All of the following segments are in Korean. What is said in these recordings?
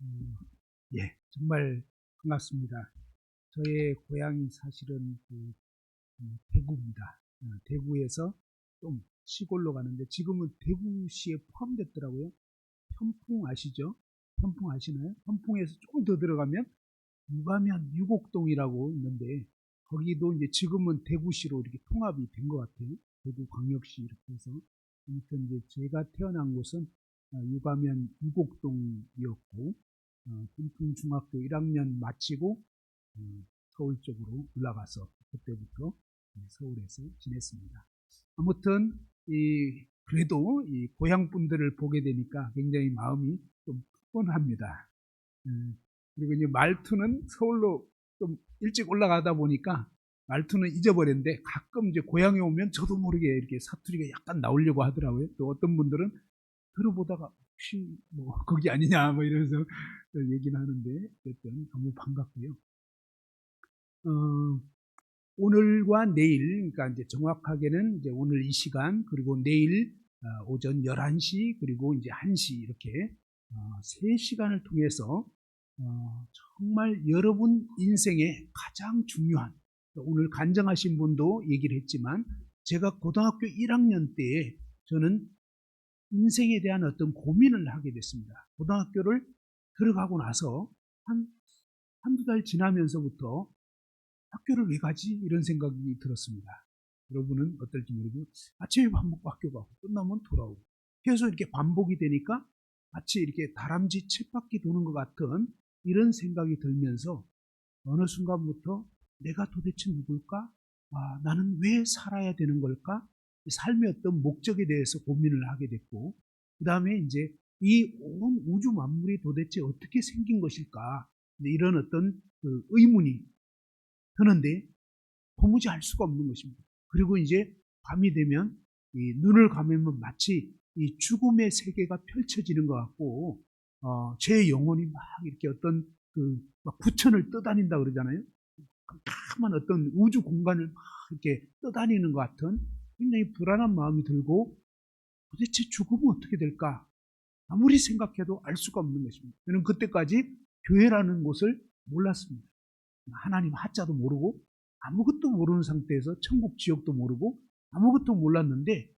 예, 정말 반갑습니다. 저의 고향이 사실은 대구입니다. 대구에서 좀 시골로 가는데 지금은 대구시에 포함됐더라고요. 현풍 아시죠? 현풍 아시나요? 현풍에서 조금 더 들어가면 유가면 유곡동이라고 있는데 거기도 이제 지금은 대구시로 이렇게 통합이 된 것 같아요. 대구광역시 이렇게 해서. 아무튼 이제 제가 태어난 곳은 유가면 유곡동이었고 현풍중학교 1학년 마치고 서울 쪽으로 올라가서 그때부터 서울에서 지냈습니다. 아무튼 그래도 이 고향 분들을 보게 되니까 굉장히 마음이 좀 푸근합니다. 그리고 이제 말투는 서울로 좀 일찍 올라가다 보니까 말투는 잊어버렸는데 가끔 이제 고향에 오면 저도 모르게 이렇게 사투리가 약간 나오려고 하더라고요. 또 어떤 분들은 들어보다가 혹시 뭐 거기 아니냐 뭐 이러면서 얘기는 하는데 어쨌든 너무 반갑고요. 어, 오늘과 내일, 그러니까 이제 정확하게는 이제 오늘 이 시간, 그리고 내일 오전 11시, 그리고 이제 1시 이렇게 3시간을 통해서 정말 여러분 인생에 가장 중요한, 오늘 간증하신 분도 얘기를 했지만, 제가 고등학교 1학년 때에 저는 인생에 대한 어떤 고민을 하게 됐습니다. 고등학교를 들어가고 나서 한두 달 지나면서부터 학교를 왜 가지? 이런 생각이 들었습니다. 여러분은 어떨지 모르고 아침에 밥 먹고 학교 가고 끝나면 돌아오고 계속 이렇게 반복이 되니까 마치 이렇게 다람쥐 쳇바퀴 도는 것 같은 이런 생각이 들면서 어느 순간부터 내가 도대체 누굴까? 나는 왜 살아야 되는 걸까? 삶의 어떤 목적에 대해서 고민을 하게 됐고 그 다음에 이제 이 온 우주 만물이 도대체 어떻게 생긴 것일까? 이런 어떤 그 의문이 드는데 도무지 알 수가 없는 것입니다. 그리고 이제 밤이 되면 이 눈을 감으면 마치 이 죽음의 세계가 펼쳐지는 것 같고 제 영혼이 막 이렇게 어떤 막 부천을 떠다닌다 그러잖아요. 깜깜한 어떤 우주 공간을 막 이렇게 떠다니는 것 같은 굉장히 불안한 마음이 들고 도대체 죽음은 어떻게 될까? 아무리 생각해도 알 수가 없는 것입니다. 저는 그때까지 교회라는 곳을 몰랐습니다. 하나님 하자도 모르고 아무것도 모르는 상태에서 천국 지옥도 모르고 아무것도 몰랐는데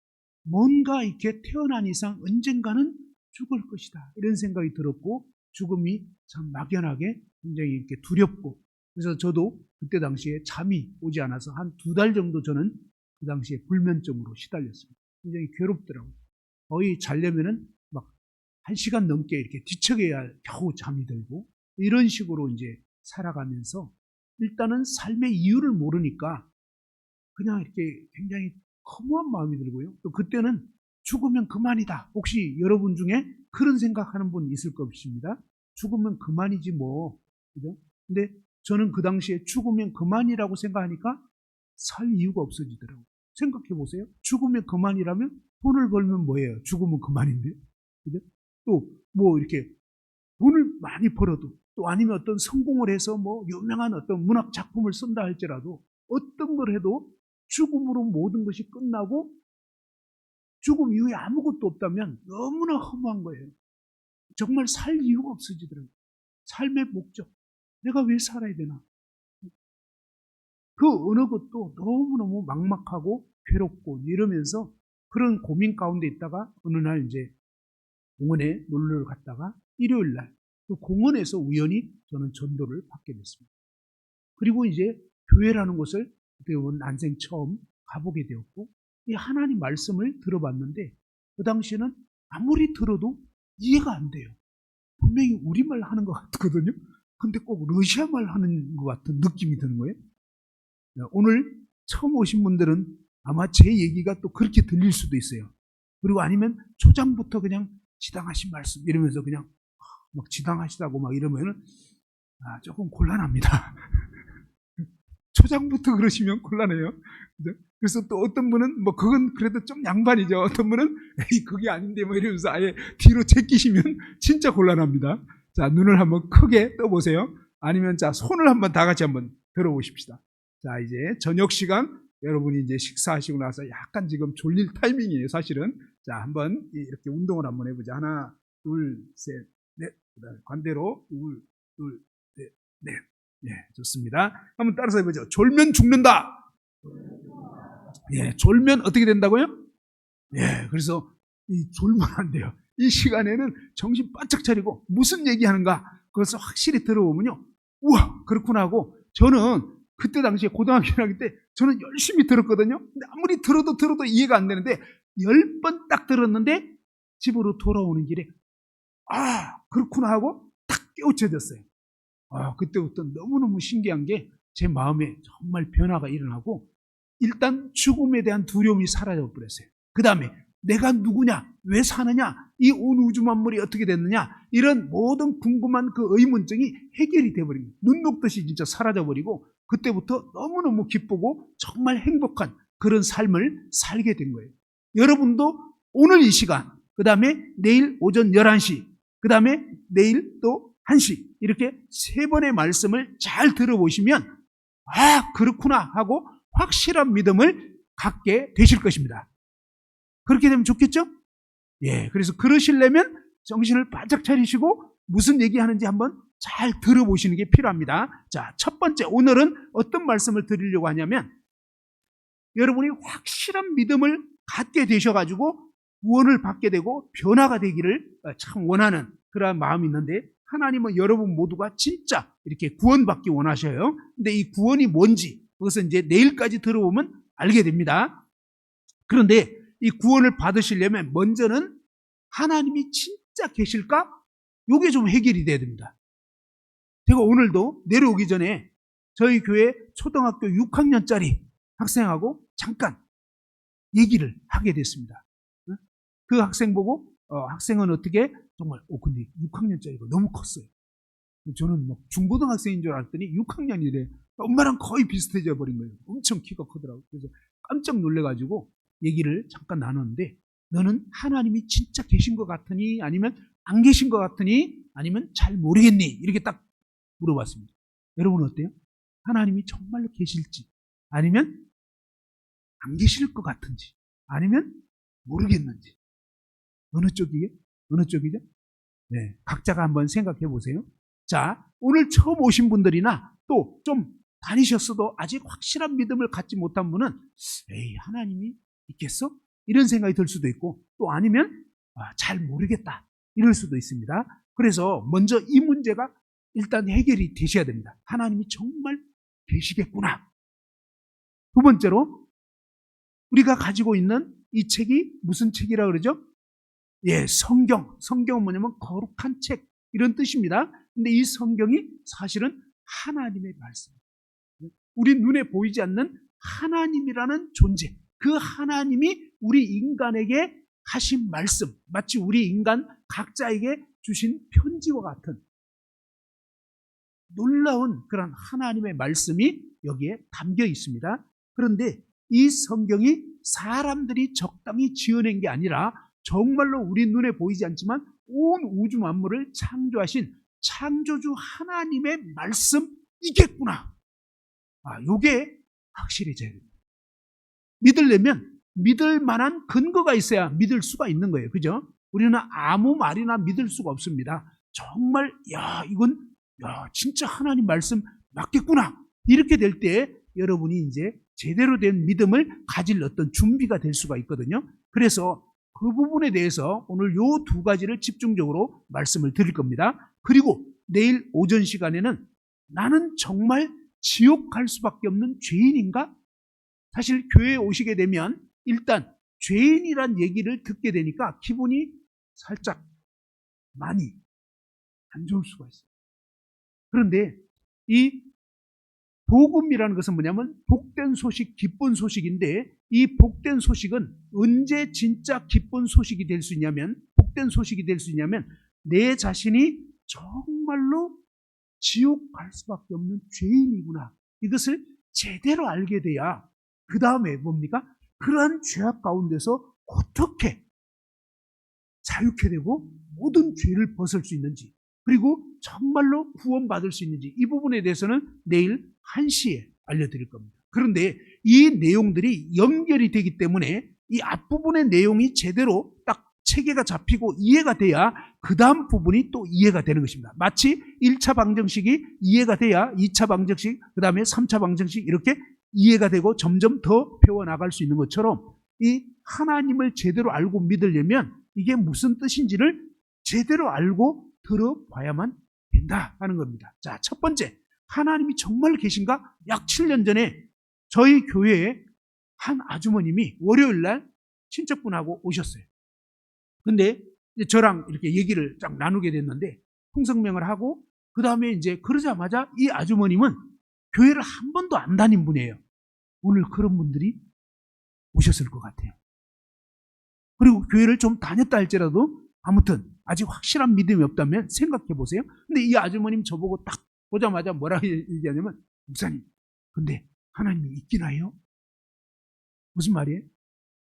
뭔가 이렇게 태어난 이상 언젠가는 죽을 것이다 이런 생각이 들었고 죽음이 참 막연하게 굉장히 이렇게 두렵고 그래서 저도 그때 당시에 잠이 오지 않아서 한 2달 정도 저는 그 당시에 불면증으로 시달렸습니다. 굉장히 괴롭더라고요. 거의 자려면은 막 1시간 넘게 이렇게 뒤척여야 겨우 잠이 들고 이런 식으로 이제 살아가면서 일단은 삶의 이유를 모르니까 그냥 이렇게 굉장히 허무한 마음이 들고요. 또 그때는 죽으면 그만이다. 혹시 여러분 중에 그런 생각하는 분 있을 것입니다. 죽으면 그만이지 뭐. 그죠? 근데 저는 그 당시에 죽으면 그만이라고 생각하니까 살 이유가 없어지더라고요. 생각해 보세요. 죽으면 그만이라면 돈을 벌면 뭐예요? 죽으면 그만인데. 그죠? 또 뭐 이렇게 돈을 많이 벌어도 또 아니면 어떤 성공을 해서 뭐 유명한 어떤 문학 작품을 쓴다 할지라도 어떤 걸 해도 죽음으로 모든 것이 끝나고 죽음 이후에 아무것도 없다면 너무나 허무한 거예요. 정말 살 이유가 없어지더라고요. 삶의 목적. 내가 왜 살아야 되나? 그 어느 것도 너무너무 막막하고 괴롭고 이러면서 그런 고민 가운데 있다가 어느 날 이제 공원에 놀러 갔다가 일요일 날 그 공원에서 우연히 저는 전도를 받게 됐습니다. 그리고 이제 교회라는 곳을 어떻게 보면 난생 처음 가보게 되었고 이 하나님 말씀을 들어봤는데 그 당시에는 아무리 들어도 이해가 안 돼요. 분명히 우리말 하는 것 같거든요. 근데 꼭 러시아말 하는 것 같은 느낌이 드는 거예요. 오늘 처음 오신 분들은 아마 제 얘기가 또 그렇게 들릴 수도 있어요. 그리고 아니면 초장부터 그냥 지당하신 말씀 이러면서 그냥 막 지당하시다고 막 이러면은 조금 곤란합니다. 초장부터 그러시면 곤란해요. 그래서 또 어떤 분은 뭐 그건 그래도 좀 양반이죠. 어떤 분은 에이 그게 아닌데 뭐 이러면서 아예 뒤로 제끼시면 진짜 곤란합니다. 자 눈을 한번 크게 떠보세요. 아니면 자 손을 한번 다 같이 한번 들어보십시다. 자 이제 저녁 시간 여러분이 이제 식사하시고 나서 약간 지금 졸릴 타이밍이에요. 사실은 자 한번 이렇게 운동을 한번 해보자. 하나 둘 셋 넷. 그다음에 반대로 둘, 둘, 넷, 넷. 네, 좋습니다. 한번 따라서 해보죠. 졸면 죽는다. 예, 졸면 어떻게 된다고요? 예, 그래서 이 졸면 안 돼요. 이 시간에는 정신 바짝 차리고 무슨 얘기하는가 그것을 확실히 들어보면요. 우와, 그렇구나 하고 저는 그때 당시에 고등학교 1학년 때 저는 열심히 들었거든요. 근데 아무리 들어도 이해가 안 되는데 10번 딱 들었는데 집으로 돌아오는 길에 아, 그렇구나 하고 딱 깨우쳐졌어요. 아, 그때부터 너무너무 신기한 게 제 마음에 정말 변화가 일어나고 일단 죽음에 대한 두려움이 사라져 버렸어요. 그 다음에 내가 누구냐, 왜 사느냐, 이 온 우주 만물이 어떻게 됐느냐 이런 모든 궁금한 그 의문점이 해결이 돼버린 거예요. 눈 녹듯이 진짜 사라져버리고 그때부터 너무너무 기쁘고 정말 행복한 그런 삶을 살게 된 거예요. 여러분도 오늘 이 시간, 그 다음에 내일 오전 11시, 그 다음에 내일 또 1시 이렇게 3번의 말씀을 잘 들어보시면 아, 그렇구나 하고 확실한 믿음을 갖게 되실 것입니다. 그렇게 되면 좋겠죠? 예, 그래서 그러시려면 정신을 바짝 차리시고 무슨 얘기하는지 한번 잘 들어보시는 게 필요합니다. 자, 첫 번째, 오늘은 어떤 말씀을 드리려고 하냐면 여러분이 확실한 믿음을 갖게 되셔가지고 구원을 받게 되고 변화가 되기를 참 원하는 그런 마음이 있는데 하나님은 여러분 모두가 진짜 이렇게 구원받기 원하셔요. 근데 이 구원이 뭔지 그것은 이제 내일까지 들어보면 알게 됩니다. 그런데 이 구원을 받으시려면 먼저는 하나님이 진짜 계실까? 이게 좀 해결이 돼야 됩니다. 제가 오늘도 내려오기 전에 저희 교회 초등학교 6학년짜리 학생하고 잠깐 얘기를 하게 됐습니다. 그 학생 보고 학생은 어떻게 정말 근데 6학년짜리가 너무 컸어요. 저는 막 중고등학생인 줄 알았더니 6학년이래. 엄마랑 거의 비슷해져 버린 거예요. 엄청 키가 크더라고요. 그래서 깜짝 놀래가지고 얘기를 잠깐 나눴는데 너는 하나님이 진짜 계신 것 같으니 아니면 안 계신 것 같으니 아니면 잘 모르겠니? 이렇게 딱 물어봤습니다. 여러분 어때요? 하나님이 정말로 계실지 아니면 안 계실 것 같은지 아니면 모르겠는지 어느 쪽이에요? 어느 쪽이죠? 네, 각자가 한번 생각해 보세요. 자, 오늘 처음 오신 분들이나 또 좀 다니셨어도 아직 확실한 믿음을 갖지 못한 분은 에이, 하나님이 있겠어? 이런 생각이 들 수도 있고 또 아니면 잘 모르겠다 이럴 수도 있습니다. 그래서 먼저 이 문제가 일단 해결이 되셔야 됩니다. 하나님이 정말 계시겠구나. 두 번째로 우리가 가지고 있는 이 책이 무슨 책이라고 그러죠? 예, 성경. 성경은 뭐냐면 거룩한 책 이런 뜻입니다. 근데 이 성경이 사실은 하나님의 말씀. 우리 눈에 보이지 않는 하나님이라는 존재. 그 하나님이 우리 인간에게 하신 말씀, 마치 우리 인간 각자에게 주신 편지와 같은 놀라운 그런 하나님의 말씀이 여기에 담겨 있습니다. 그런데 이 성경이 사람들이 적당히 지어낸 게 아니라 정말로 우리 눈에 보이지 않지만 온 우주 만물을 창조하신 창조주 하나님의 말씀이겠구나. 요게 확실해져야 됩니다. 믿으려면 믿을 만한 근거가 있어야 믿을 수가 있는 거예요. 그죠? 우리는 아무 말이나 믿을 수가 없습니다. 정말 이건 진짜 하나님 말씀 맞겠구나. 이렇게 될 때 여러분이 이제 제대로 된 믿음을 가질 어떤 준비가 될 수가 있거든요. 그래서 그 부분에 대해서 오늘 요 두 가지를 집중적으로 말씀을 드릴 겁니다. 그리고 내일 오전 시간에는 나는 정말 지옥 갈 수밖에 없는 죄인인가? 사실 교회에 오시게 되면 일단 죄인이란 얘기를 듣게 되니까 기분이 살짝 많이 안 좋을 수가 있어요. 그런데 이 복음이라는 것은 뭐냐면 복된 소식, 기쁜 소식인데 이 복된 소식은 언제 진짜 기쁜 소식이 될 수 있냐면 복된 소식이 될 수 있냐면 내 자신이 정말로 지옥 갈 수밖에 없는 죄인이구나. 이것을 제대로 알게 돼야 그 다음에 뭡니까? 그러한 죄악 가운데서 어떻게 자유케 되고 모든 죄를 벗을 수 있는지 그리고 정말로 구원받을 수 있는지 이 부분에 대해서는 내일 1시에 알려드릴 겁니다. 그런데 이 내용들이 연결이 되기 때문에 이 앞부분의 내용이 제대로 딱 체계가 잡히고 이해가 돼야 그 다음 부분이 또 이해가 되는 것입니다. 마치 1차 방정식이 이해가 돼야 2차 방정식, 그 다음에 3차 방정식 이렇게 이해가 되고 점점 더 배워나갈 수 있는 것처럼 이 하나님을 제대로 알고 믿으려면 이게 무슨 뜻인지를 제대로 알고 들어봐야만 된다 하는 겁니다. 자, 첫 번째, 하나님이 정말 계신가? 약 7년 전에 저희 교회에 한 아주머님이 월요일날 친척분하고 오셨어요. 근데 저랑 이렇게 얘기를 쫙 나누게 됐는데 통성명을 하고 그 다음에 이제 그러자마자 이 아주머님은 교회를 한 번도 안 다닌 분이에요. 오늘 그런 분들이 오셨을 것 같아요. 그리고 교회를 좀 다녔다 할지라도 아무튼 아직 확실한 믿음이 없다면 생각해 보세요. 근데 이 아주머님 저보고 딱 보자마자 뭐라고 얘기하냐면, 목사님, 근데 하나님이 있기나 해요? 무슨 말이에요?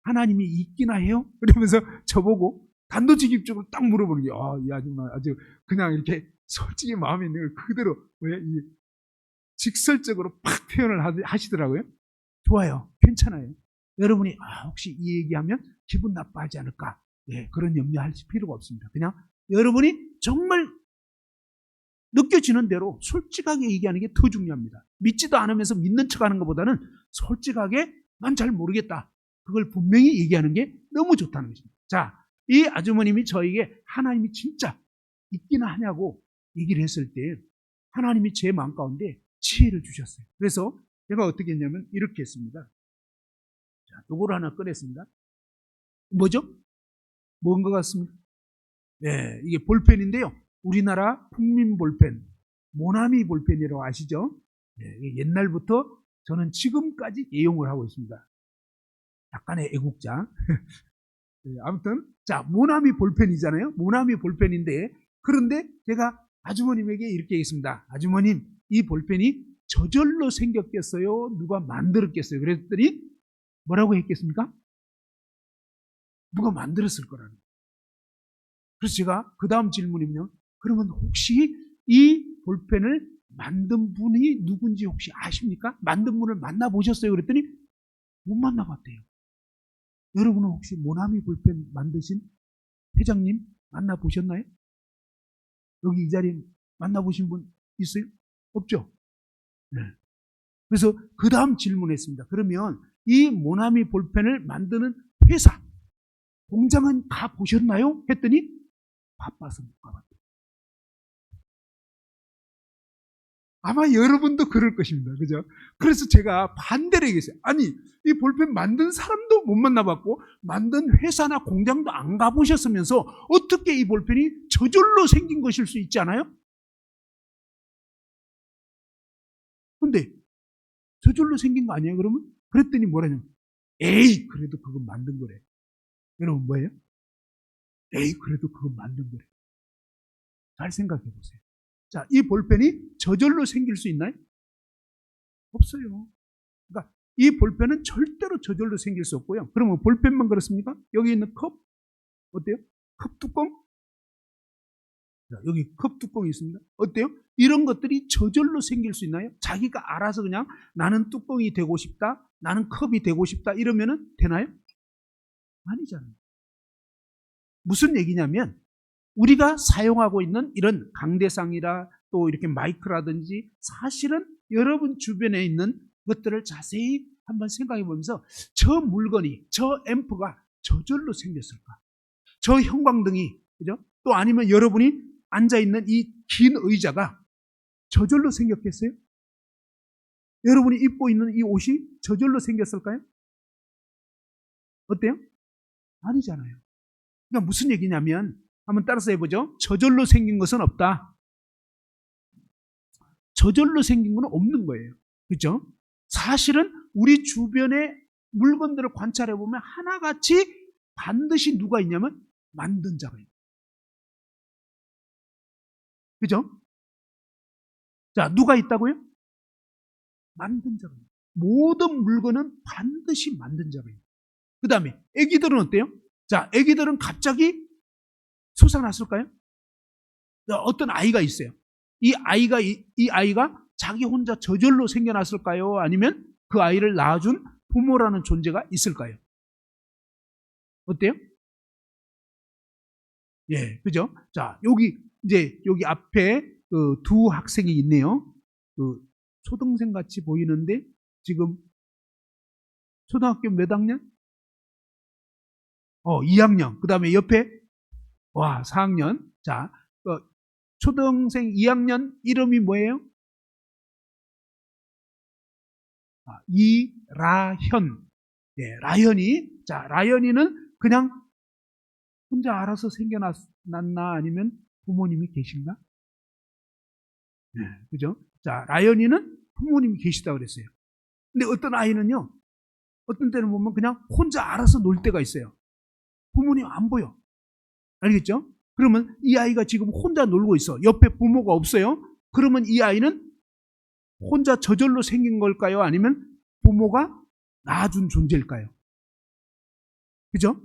하나님이 있기나 해요? 그러면서 저보고 단도직입적으로 딱 물어보는 게, 이 아줌마 아주 그냥 이렇게 솔직히 마음에 있는 걸 그대로 이 직설적으로 팍 표현을 하시더라고요. 좋아요. 괜찮아요. 여러분이 혹시 이 얘기하면 기분 나빠하지 않을까? 네, 그런 염려할 필요가 없습니다. 그냥 여러분이 정말 느껴지는 대로 솔직하게 얘기하는 게 더 중요합니다. 믿지도 않으면서 믿는 척하는 것보다는 솔직하게 난 잘 모르겠다. 그걸 분명히 얘기하는 게 너무 좋다는 것입니다. 자, 이 아주머님이 저에게 하나님이 진짜 있기나 하냐고 얘기를 했을 때 하나님이 제 마음 가운데 지혜를 주셨어요. 그래서 제가 어떻게 했냐면 이렇게 했습니다. 자, 요거를 하나 꺼냈습니다. 뭐죠? 뭔 것 같습니까? 네, 이게 볼펜인데요. 우리나라 국민 볼펜, 모나미 볼펜이라고 아시죠? 네, 옛날부터 저는 지금까지 애용을 하고 있습니다. 약간의 애국자. 네, 아무튼 자, 모나미 볼펜이잖아요. 모나미 볼펜인데, 그런데 제가 아주머님에게 이렇게 얘기했습니다. 아주머님, 이 볼펜이 저절로 생겼겠어요? 누가 만들었겠어요? 그랬더니 뭐라고 했겠습니까? 누가 만들었을 거라는 거예요. 그래서 제가 그 다음 질문이면요, 그러면 혹시 이 볼펜을 만든 분이 누군지 혹시 아십니까? 만든 분을 만나보셨어요? 그랬더니 못 만나봤대요. 여러분은 혹시 모나미 볼펜 만드신 회장님 만나보셨나요? 여기 이 자리에 만나보신 분 있어요? 없죠? 네. 그래서 그 다음 질문했습니다. 그러면 이 모나미 볼펜을 만드는 회사, 공장은 가보셨나요? 했더니 바빠서 못 가봤대요. 아마 여러분도 그럴 것입니다. 그죠? 그래서 제가 반대로 얘기했어요. 아니, 이 볼펜 만든 사람도 못 만나봤고, 만든 회사나 공장도 안 가보셨으면서 어떻게 이 볼펜이 저절로 생긴 것일 수 있지 않아요? 근데 저절로 생긴 거 아니에요, 그러면? 그랬더니 뭐라냐면, 에이, 그래도 그건 만든 거래. 여러분 뭐예요? 에이, 그래도 그건 만든 거래. 잘 생각해 보세요. 자, 이 볼펜이 저절로 생길 수 있나요? 없어요. 그러니까 이 볼펜은 절대로 저절로 생길 수 없고요. 그러면 볼펜만 그렇습니까? 여기 있는 컵, 어때요? 컵 뚜껑? 자, 여기 컵 뚜껑이 있습니다. 어때요? 이런 것들이 저절로 생길 수 있나요? 자기가 알아서 그냥 나는 뚜껑이 되고 싶다, 나는 컵이 되고 싶다 이러면은 되나요? 아니잖아요. 무슨 얘기냐면 우리가 사용하고 있는 이런 강대상이라 또 이렇게 마이크라든지 사실은 여러분 주변에 있는 것들을 자세히 한번 생각해 보면서 저 물건이, 저 앰프가 저절로 생겼을까? 저 형광등이, 그죠? 또 아니면 여러분이 앉아있는 이 긴 의자가 저절로 생겼겠어요? 여러분이 입고 있는 이 옷이 저절로 생겼을까요? 어때요? 아니잖아요. 그러니까 무슨 얘기냐면 한번 따라서 해보죠. 저절로 생긴 것은 없다. 저절로 생긴 건 없는 거예요. 그렇죠? 사실은 우리 주변의 물건들을 관찰해 보면 하나같이 반드시 누가 있냐면 만든 자가 있어요. 그죠? 자, 누가 있다고요? 만든 자가 있어요. 모든 물건은 반드시 만든 자가 있어요. 그 다음에 애기들은 어때요? 자, 애기들은 갑자기 솟아났을까요? 어떤 아이가 있어요. 이 아이가 자기 혼자 저절로 생겨났을까요? 아니면 그 아이를 낳아준 부모라는 존재가 있을까요? 어때요? 예, 그죠? 자, 여기 앞에 그 두 학생이 있네요. 그 초등생 같이 보이는데 지금 초등학교 몇 학년? 2학년. 그 다음에 옆에, 4학년. 자, 초등생 2학년 이름이 뭐예요? 이라현. 예, 라현이. 자, 라현이는 그냥 혼자 알아서 생겨났나 아니면 부모님이 계신가? 네, 그죠? 자, 라현이는 부모님이 계시다고 그랬어요. 근데 어떤 아이는요, 어떤 때는 보면 그냥 혼자 알아서 놀 때가 있어요. 부모님 안 보여. 알겠죠? 그러면 이 아이가 지금 혼자 놀고 있어. 옆에 부모가 없어요. 그러면 이 아이는 혼자 저절로 생긴 걸까요? 아니면 부모가 낳아준 존재일까요? 그죠?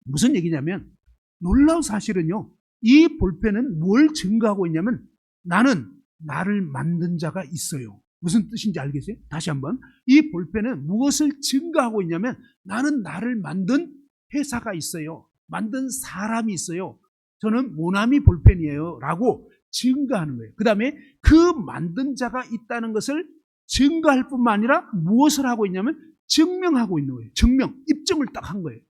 무슨 얘기냐면 놀라운 사실은요. 이 볼펜은 뭘 증거하고 있냐면 나는 나를 만든 자가 있어요. 무슨 뜻인지 알겠어요? 다시 한번. 이 볼펜은 무엇을 증거하고 있냐면 나는 나를 만든 회사가 있어요. 만든 사람이 있어요. 저는 모나미 볼펜이에요. 라고 증거하는 거예요. 그 다음에 그 만든 자가 있다는 것을 증거할 뿐만 아니라 무엇을 하고 있냐면 증명하고 있는 거예요. 증명, 입증을 딱 한 거예요.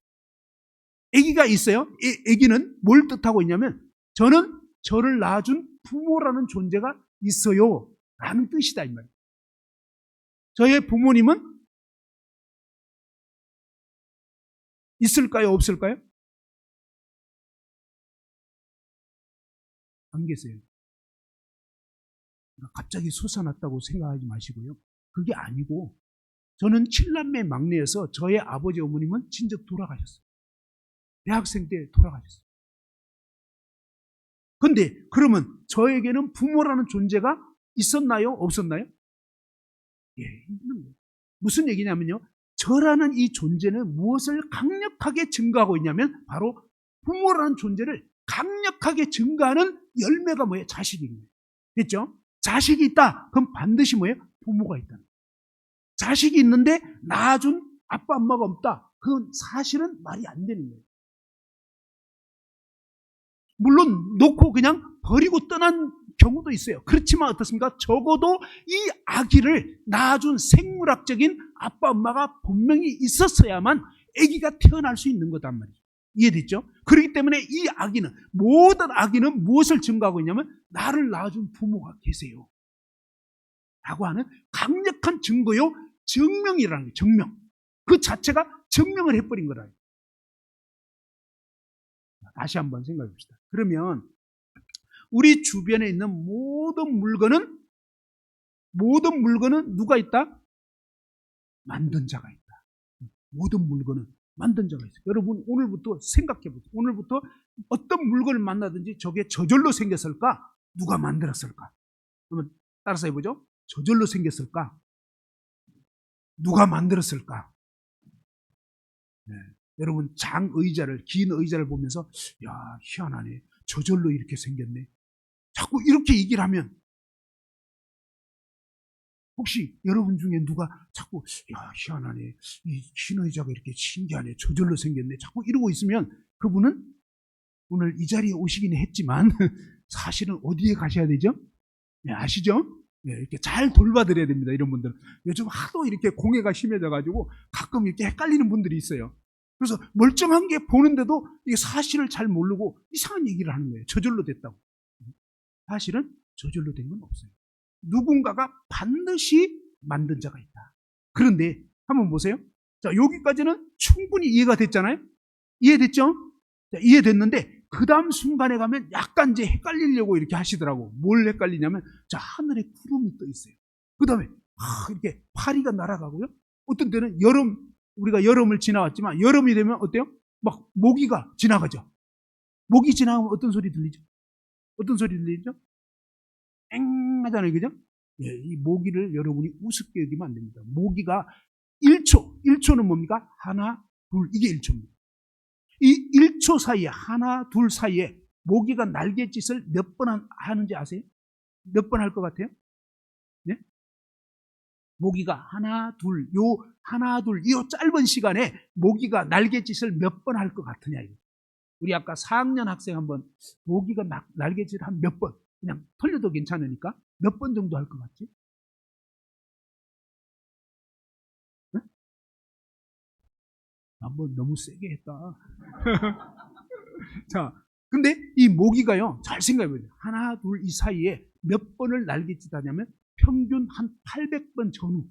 아기가 있어요. 아기는 뭘 뜻하고 있냐면 저는 저를 낳아준 부모라는 존재가 있어요. 라는 뜻이다 이 말이에요. 저의 부모님은 있을까요? 없을까요? 안 계세요. 갑자기 솟아났다고 생각하지 마시고요. 그게 아니고 저는 7남매 막내여서 저의 아버지 어머님은 진짜 돌아가셨어요. 대학생 때 돌아가셨어요. 근데 그러면 저에게는 부모라는 존재가 있었나요? 없었나요? 예, 있는 거예요. 무슨 얘기냐면요. 저라는 이 존재는 무엇을 강력하게 증거하고 있냐면 바로 부모라는 존재를 강력하게 증거하는 열매가 뭐예요? 자식입니다. 됐죠? 자식이 있다. 그럼 반드시 뭐예요? 부모가 있다는 거예요. 자식이 있는데 낳아준 아빠 엄마가 없다. 그건 사실은 말이 안 되는 거예요. 물론 놓고 그냥 버리고 떠난 경우도 있어요. 그렇지만 어떻습니까? 적어도 이 아기를 낳아준 생물학적인 아빠 엄마가 분명히 있었어야만 아기가 태어날 수 있는 거단 말이에요. 이해됐죠? 그렇기 때문에 이 아기는 모든 아기는 무엇을 증거하고 있냐면 나를 낳아준 부모가 계세요. 라고 하는 강력한 증거요. 증명이라는 거예요. 증명. 그 자체가 증명을 해버린 거라요. 다시 한번 생각해 봅시다. 그러면 우리 주변에 있는 모든 물건은 누가 있다? 만든 자가 있다. 모든 물건은 만든 자가 있어요. 여러분 오늘부터 생각해 보세요. 오늘부터 어떤 물건을 만나든지 저게 저절로 생겼을까? 누가 만들었을까? 그러면 따라서 해보죠. 저절로 생겼을까? 누가 만들었을까? 네. 여러분 긴 의자를 보면서 야 희한하네. 저절로 이렇게 생겼네. 자꾸 이렇게 얘기를 하면 혹시 여러분 중에 누가 자꾸 야 희한하네. 이 긴 의자가 이렇게 신기하네. 저절로 생겼네. 자꾸 이러고 있으면 그분은 오늘 이 자리에 오시긴 했지만 사실은 어디에 가셔야 되죠? 네, 아시죠? 네, 이렇게 잘 돌봐드려야 됩니다. 이런 분들은. 요즘 하도 이렇게 공해가 심해져가지고 가끔 이렇게 헷갈리는 분들이 있어요. 그래서 멀쩡한 게 보는데도 이게 사실을 잘 모르고 이상한 얘기를 하는 거예요. 저절로 됐다고. 사실은 저절로 된 건 없어요. 누군가가 반드시 만든 자가 있다. 그런데 한번 보세요. 자, 여기까지는 충분히 이해가 됐잖아요? 이해됐죠? 자, 이해됐는데 그 다음 순간에 가면 약간 이제 헷갈리려고 이렇게 하시더라고. 뭘 헷갈리냐면 자, 하늘에 구름이 떠 있어요. 그 다음에 이렇게 파리가 날아가고요. 어떤 때는 우리가 여름을 지나왔지만 여름이 되면 어때요? 막 모기가 지나가죠. 모기 지나가면 어떤 소리 들리죠? 어떤 소리 들리죠? 엥 하잖아요. 그죠? 예, 이 모기를 여러분이 우습게 여기면 안 됩니다. 모기가 1초는 뭡니까? 하나, 둘, 이게 1초입니다. 이 1초 사이에, 하나, 둘 사이에 모기가 날갯짓을 몇 번 하는지 아세요? 몇 번 할 것 같아요? 네? 모기가 하나, 둘, 요 짧은 시간에 모기가 날갯짓을 몇 번 할 것 같으냐, 이거. 우리 아까 4학년 학생 한번 모기가 날개짓 한 몇 번, 그냥 털려도 괜찮으니까 몇 번 정도 할 것 같지? 네? 한번 너무 세게 했다. 자, 근데 이 모기가요, 잘 생각해보세요. 하나, 둘, 이 사이에 몇 번을 날개짓 하냐면 평균 한 800번 전후.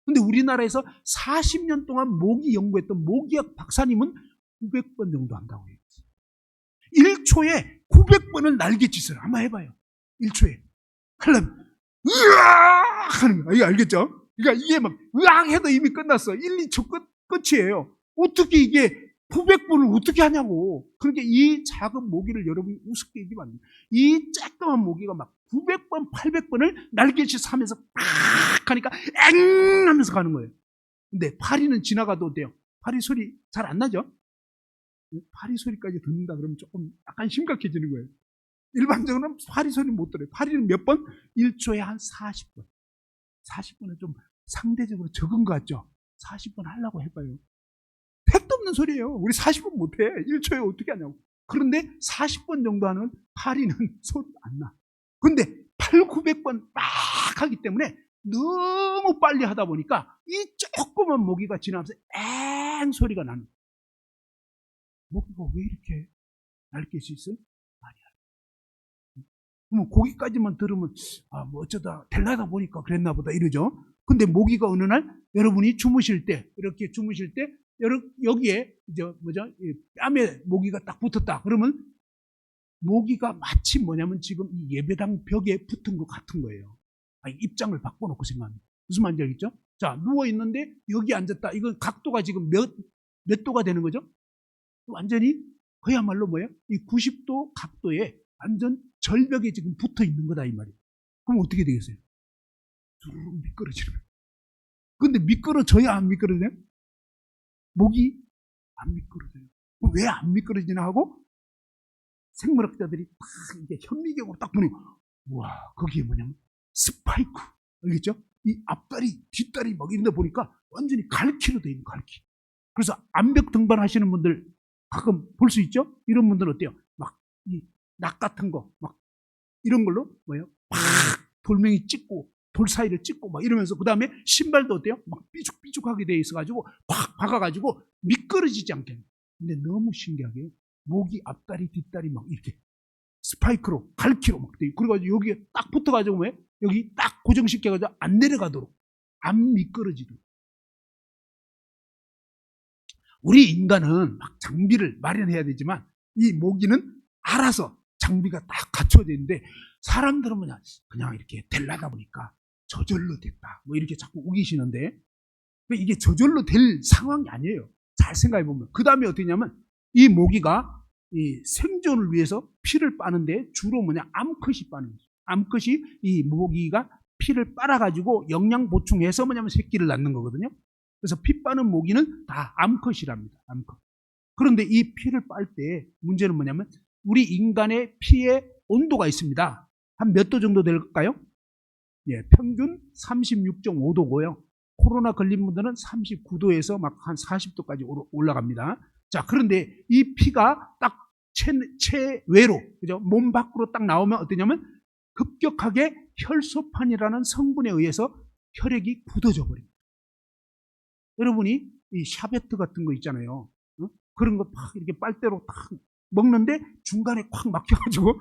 근데 우리나라에서 40년 동안 모기 연구했던 모기학 박사님은 900번 정도 한다고 해요. 1초에 900번을 날개짓을 한번 해봐요. 1초에. 하려면, 으악! 하는 거야. 이거 알겠죠? 그러니까 이게 막, 으악! 해도 이미 끝났어. 1, 2초 끝이에요. 어떻게 이게 900번을 어떻게 하냐고. 그러니까 이 작은 모기를 여러분이 우습게 얘기하면 안 돼요. 이 쬐끄만 모기가 막 900번, 800번을 날개짓 하면서 팍 하니까 엥! 하면서 가는 거예요. 근데 파리는 지나가도 어때요? 파리 소리 잘 안 나죠? 파리 소리까지 듣는다 그러면 조금 약간 심각해지는 거예요. 일반적으로는 파리 소리 못 들어요. 파리는 몇 번? 1초에 한 40번. 40번은 좀 상대적으로 적은 것 같죠? 40번 하려고 해봐요. 택도 없는 소리예요. 우리 40번 못해. 1초에 어떻게 하냐고. 그런데 40번 정도 하는 파리는 소리 안 나. 근데 8, 900번 막 하기 때문에 너무 빨리 하다 보니까 이 조그만 모기가 지나면서 엥 소리가 나는 거예요. 모기가 왜 이렇게 날뛸 수 있어요? 말이야. 그러면 거기까지만 들으면 뭐 어쩌다 될라다 보니까 그랬나 보다 이러죠. 근데 모기가 어느 날 여러분이 주무실 때 이렇게 주무실 때 여기에 이제 뭐죠? 뺨에 모기가 딱 붙었다. 그러면 모기가 마치 뭐냐면 지금 이 예배당 벽에 붙은 것 같은 거예요. 입장을 바꿔놓고 생각합니다. 무슨 말인지 알겠죠? 자, 누워 있는데 여기 앉았다. 이건 각도가 지금 몇 도가 되는 거죠? 완전히 그야말로 뭐예요? 이 90도 각도에 완전 절벽에 지금 붙어 있는 거다 이 말이에요. 그럼 어떻게 되겠어요? 쭉 미끄러지는 거예요. 근데 미끄러져야 안 미끄러져요? 목이 안 미끄러져요. 왜 안 미끄러지나 하고 생물학자들이 딱 이게 현미경으로 딱 보니 와 거기에 뭐냐면 스파이크 알겠죠? 이 앞다리 뒷다리 막 이런 데 보니까 완전히 갈퀴로 되어 있는 갈퀴. 그래서 암벽 등반 하시는 분들 가끔 볼 수 있죠? 이런 분들은 어때요? 막 이 낙 같은 거 막 이런 걸로 뭐예요? 팍 돌멩이 찍고 돌 사이를 찍고 막 이러면서 그 다음에 신발도 어때요? 막 삐죽삐죽하게 돼 있어가지고 팍 박아가지고 미끄러지지 않게. 근데 너무 신기하게 목이 앞다리 뒷다리 막 이렇게 스파이크로 갈퀴로 막 돼. 그래가지고 여기에 딱 붙어가지고 왜 여기 딱 고정시켜가지고 안 내려가도록 안 미끄러지도록. 우리 인간은 막 장비를 마련해야 되지만 이 모기는 알아서 장비가 딱 갖춰져 있는데 사람들은 그냥 이렇게 될라다 보니까 저절로 됐다. 뭐 이렇게 자꾸 우기시는데 이게 저절로 될 상황이 아니에요. 잘 생각해 보면. 그 다음에 어떻게 냐면 이 모기가 이 생존을 위해서 피를 빠는데 주로 암컷이 빠는 거죠. 암컷이 이 모기가 피를 빨아가지고 영양 보충해서 새끼를 낳는 거거든요. 그래서 피 빠는 모기는 다 암컷이랍니다. 암컷. 그런데 이 피를 빨 때 문제는 뭐냐면 우리 인간의 피의 온도가 있습니다. 한 몇 도 정도 될까요? 예, 평균 36.5도고요. 코로나 걸린 분들은 39도에서 막 한 40도까지 올라갑니다. 자, 그런데 이 피가 딱 체외로, 그죠? 몸 밖으로 딱 나오면 어떠냐면 급격하게 혈소판이라는 성분에 의해서 혈액이 굳어져 버립니다. 여러분이 이 샤베트 같은 거 있잖아요. 그런 거 팍 이렇게 빨대로 탁 먹는데 중간에 콱 막혀가지고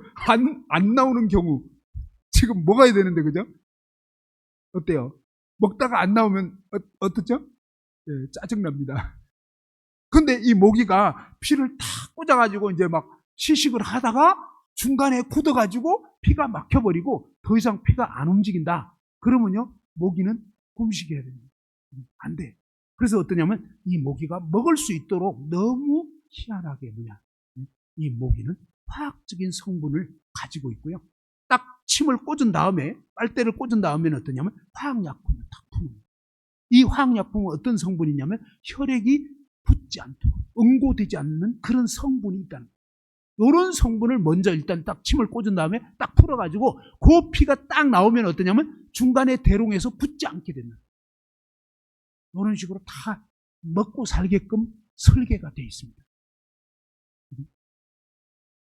안 나오는 경우 지금 먹어야 되는데 그죠? 어때요? 먹다가 안 나오면 어떻죠? 네, 짜증납니다. 근데 이 모기가 피를 탁 꽂아가지고 이제 막 시식을 하다가 중간에 굳어가지고 피가 막혀버리고 더 이상 피가 안 움직인다. 그러면요, 모기는 숨쉬게 해야 됩니다. 안 돼. 그래서 어떠냐면 이 모기가 먹을 수 있도록 너무 희한하게 이 모기는 화학적인 성분을 가지고 있고요. 딱 침을 꽂은 다음에 빨대를 꽂은 다음에는 어떠냐면 화학약품을 탁 푸는 거예요. 이 화학약품은 어떤 성분이냐면 혈액이 붙지 않도록 응고되지 않는 그런 성분이 있다는 거예요. 이런 성분을 먼저 일단 딱 침을 꽂은 다음에 딱 풀어가지고 그 피가 딱 나오면 어떠냐면 중간에 대롱에서 붙지 않게 된다. 이런 식으로 다 먹고 살게끔 설계가 되어 있습니다.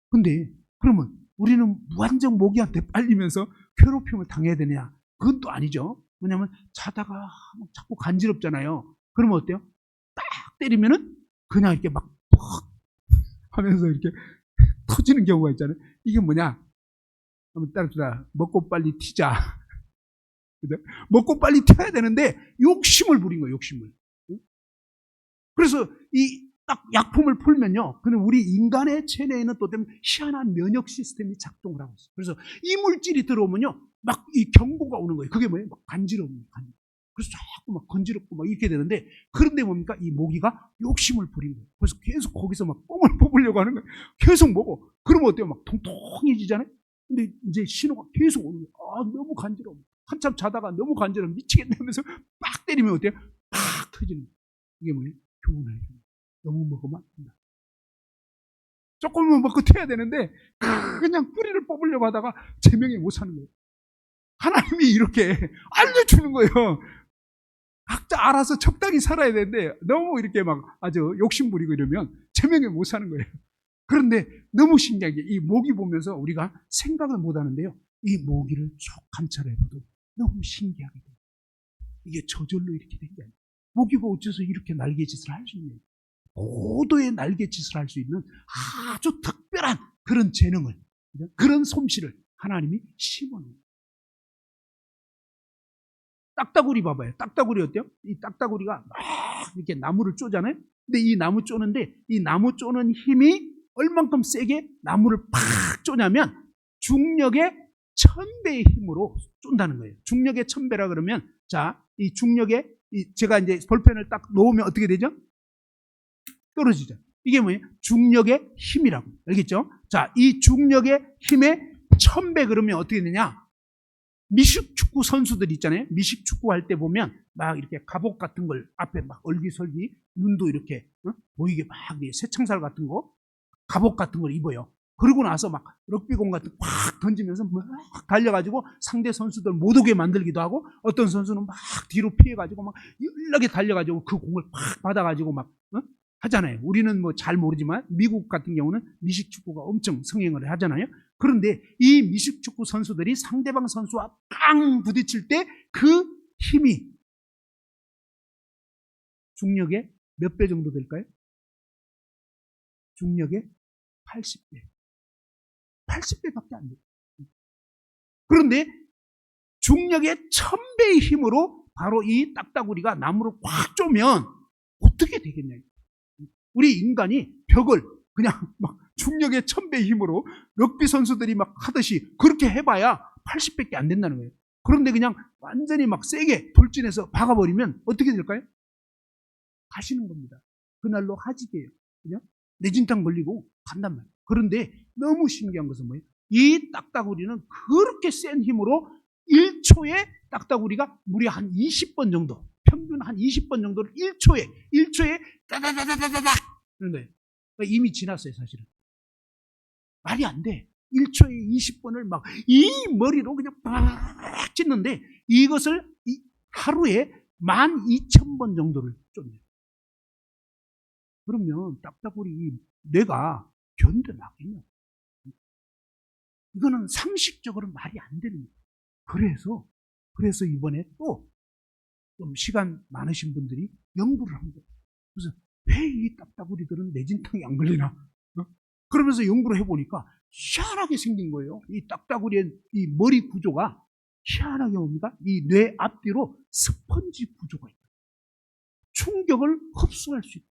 근데 그러면 우리는 무한정 모기한테 빨리면서 괴롭힘을 당해야 되냐? 그건 또 아니죠. 왜냐하면 자다가 자꾸 간지럽잖아요. 그러면 어때요? 딱 때리면은 그냥 이렇게 막 퍽 하면서 이렇게 터지는 경우가 있잖아요. 이게 뭐냐? 한번 따라주라. 먹고 빨리 튀자. 먹고 빨리 튀어야 되는데 욕심을 부린 거예요. 욕심을. 그래서 이 딱 약품을 풀면요. 근데 우리 인간의 체내에는 또 때문에 희한한 면역 시스템이 작동을 하고 있어요. 그래서 이 물질이 들어오면요. 막 이 경고가 오는 거예요. 그게 뭐예요? 막 간지러움. 그래서 자꾸 막 건지럽고 막 이렇게 되는데, 그런데 뭡니까? 이 모기가 욕심을 부린 거예요. 그래서 계속 거기서 막 뽕을 뽑으려고 하는 거예요. 계속 먹어. 그러면 어때요? 막 통통해지잖아요? 근데 이제 신호가 계속 오는 거예요. 아, 너무 간지러워. 한참 자다가 너무 간지러워. 미치겠네 하면서 빡 때리면 어때요? 팍 터지는 거예요. 이게 뭐예요? 교훈을 해주는 거예요. 너무 먹으면 안 된다. 조금만 먹고 튀어야 되는데 그냥 뿌리를 뽑으려고 하다가 제명에 못 사는 거예요. 하나님이 이렇게 알려주는 거예요. 각자 알아서 적당히 살아야 되는데 너무 이렇게 막 아주 욕심부리고 이러면 제명에 못 사는 거예요. 그런데 너무 신기한 게 이 모기 보면서 우리가 생각을 못 하는데요. 이 모기를 쭉 관찰해봐도 너무 신기하게 돼요. 이게 저절로 이렇게 된 게 아니에요. 모기가 어째서 이렇게 날개짓을 할 수 있는, 고도의 날개짓을 할 수 있는 아주 특별한 그런 재능을, 그런 솜씨를 하나님이 심어놓은 거예요. 딱따구리 봐봐요. 딱따구리 어때요? 이 딱따구리가 막 이렇게 나무를 쪼잖아요. 근데 이 나무 쪼는데 이 나무 쪼는 힘이 얼만큼 세게 나무를 팍 쪼냐면 중력의 1000배의 힘으로 쫀다는 거예요. 중력의 1000배라 그러면 자, 이 중력의 제가 이제 볼펜을 딱 놓으면 어떻게 되죠? 떨어지죠. 이게 뭐예요? 중력의 힘이라고. 알겠죠? 자, 이 중력의 힘의 1000배 그러면 어떻게 되냐? 미식축구 선수들 있잖아요. 미식축구 할 때 보면 막 이렇게 갑옷 같은 걸 앞에 막 얼기설기 눈도 이렇게 보이게 막 새창살 같은 거 갑옷 같은 걸 입어요. 그러고 나서 막 럭비공 같은 거 팍 던지면서 막 달려가지고 상대 선수들 못 오게 만들기도 하고, 어떤 선수는 막 뒤로 피해가지고 막 연락에 달려가지고 그 공을 팍 받아가지고 막 하잖아요. 우리는 뭐 잘 모르지만 미국 같은 경우는 미식축구가 엄청 성행을 하잖아요. 그런데 이 미식축구 선수들이 상대방 선수와 깡 부딪힐 때 그 힘이 중력의 몇 배 정도 될까요? 중력의 80배. 80배밖에 안 돼요. 그런데 중력의 1000배의 힘으로 바로 이 딱따구리가 나무를 꽉 쪼면 어떻게 되겠냐요. 우리 인간이 벽을 그냥 막 중력의 1000배의 힘으로 럭비 선수들이 막 하듯이 그렇게 해봐야 80배밖에 안 된다는 거예요. 그런데 그냥 완전히 막 세게 돌진해서 박아버리면 어떻게 될까요? 가시는 겁니다. 그날로 하지게요. 그냥 내진탕 걸리고 간단 말이에요. 그런데 너무 신기한 것은 뭐예요? 이 딱따구리는 그렇게 센 힘으로 1초에 딱따구리가 무려 한 20번 정도, 평균 한 20번 정도를 1초에 따다다다다닥 그런 거예요. 그러니까 이미 지났어요, 사실은. 말이 안 돼. 1초에 20번을 막 이 머리로 그냥 팍 찢는데 이것을 하루에 12,000번 정도를 쫓네요. 그러면 딱따구리 뇌가 견뎌나겠냐? 이거는 상식적으로 말이 안 되는 거예요. 그래서 이번에 또 좀 시간 많으신 분들이 연구를 한 거예요. 그래서 왜 이 딱따구리들은 내진탕이 안 걸리나? 그러면서 연구를 해보니까 희한하게 생긴 거예요. 이 딱따구리의 이 머리 구조가 희한하게 뭡니까? 이 뇌 앞뒤로 스펀지 구조가 있다. 충격을 흡수할 수 있다.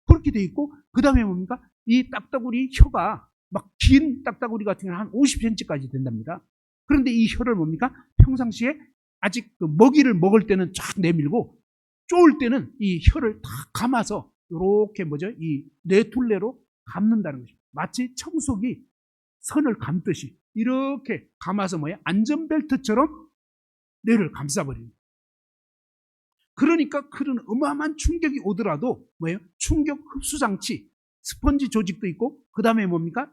그렇게 돼 있고, 그 다음에 뭡니까? 이 딱따구리 혀가 막 긴 딱따구리 같은 경우는 한 50cm까지 된답니다. 그런데 이 혀를 뭡니까? 평상시에 아직 그 먹이를 먹을 때는 쫙 내밀고 쪼을 때는 이 혀를 다 감아서 이렇게 이 뇌둘레로 감는다는 것입니다. 마치 청소기 선을 감듯이 이렇게 감아서 안전벨트처럼 뇌를 감싸버립니다. 그러니까 그런 어마어마한 충격이 오더라도 충격 흡수 장치, 스펀지 조직도 있고, 그 다음에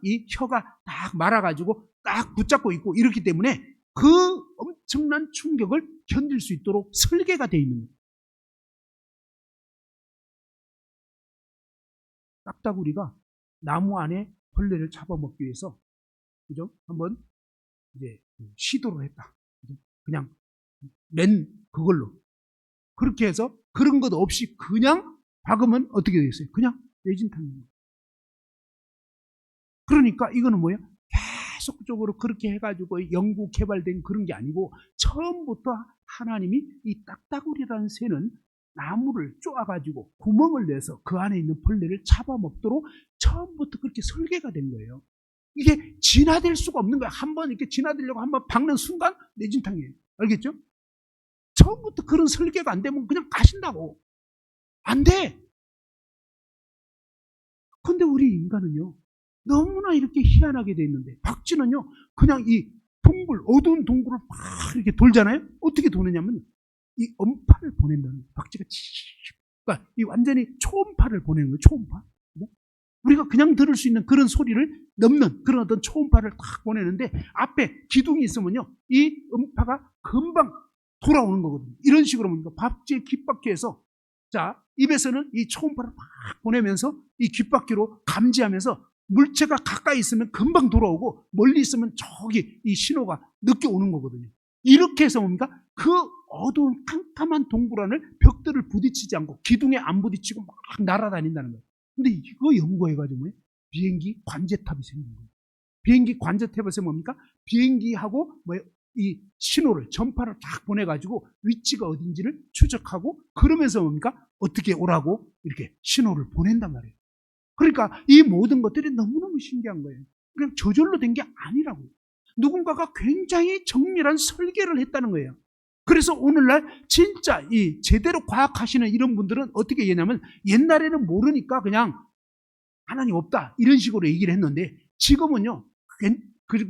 이 혀가 딱 말아가지고 딱 붙잡고 있고 이렇기 때문에 그 엄청난 충격을 견딜 수 있도록 설계가 되어 있는 거예요. 딱따구리가 나무 안에 벌레를 잡아먹기 위해서, 그죠? 한번 이제 시도를 했다. 그죠? 그냥 맨 그걸로. 그렇게 해서 그런 것 없이 그냥 박으면 어떻게 되겠어요? 그냥 뇌진탕입니다. 그러니까 이거는 뭐예요? 계속적으로 그렇게 해가지고 연구 개발된 그런 게 아니고 처음부터 하나님이 이 딱따구리라는 새는 나무를 쪼아가지고 구멍을 내서 그 안에 있는 벌레를 잡아먹도록 처음부터 그렇게 설계가 된 거예요. 이게 진화될 수가 없는 거야. 한번 이렇게 진화되려고 한번 박는 순간 뇌진탕이에요. 알겠죠? 처음부터 그런 설계가 안 되면 그냥 가신다고. 안 돼. 근데 우리 인간은요, 너무나 이렇게 희한하게 돼 있는데, 박쥐는요, 그냥 이 동굴, 어두운 동굴을 막 이렇게 돌잖아요? 어떻게 도느냐면, 이 음파를 보낸다는 거예요. 박쥐가 그러니까 이 완전히 초음파를 보내는 거예요, 초음파. 우리가 그냥 들을 수 있는 그런 소리를 넘는 그런 어떤 초음파를 딱 보내는데, 앞에 기둥이 있으면요, 이 음파가 금방 돌아오는 거거든요. 이런 식으로 보니까 박쥐의 귓바퀴에서, 자, 입에서는 이 초음파를 막 보내면서 이 귓바퀴로 감지하면서 물체가 가까이 있으면 금방 돌아오고 멀리 있으면 저기 이 신호가 늦게 오는 거거든요. 이렇게 해서 뭡니까? 그 어두운 캄캄한 동굴 안을 벽들을 부딪히지 않고 기둥에 안 부딪히고 막 날아다닌다는 거예요. 근데 이거 연구해가지고 뭐예요? 비행기 관제탑이 생긴 거예요. 비행기 관제탑에서 뭡니까? 비행기하고 뭐예요? 이 신호를, 전파를 딱 보내가지고 위치가 어딘지를 추적하고 그러면서 뭡니까? 어떻게 오라고 이렇게 신호를 보낸단 말이에요. 그러니까 이 모든 것들이 너무너무 신기한 거예요. 그냥 저절로 된 게 아니라고요. 누군가가 굉장히 정밀한 설계를 했다는 거예요. 그래서 오늘날 진짜 이 제대로 과학하시는 이런 분들은 어떻게 얘기하냐면 옛날에는 모르니까 그냥 하나님 없다 이런 식으로 얘기를 했는데 지금은요,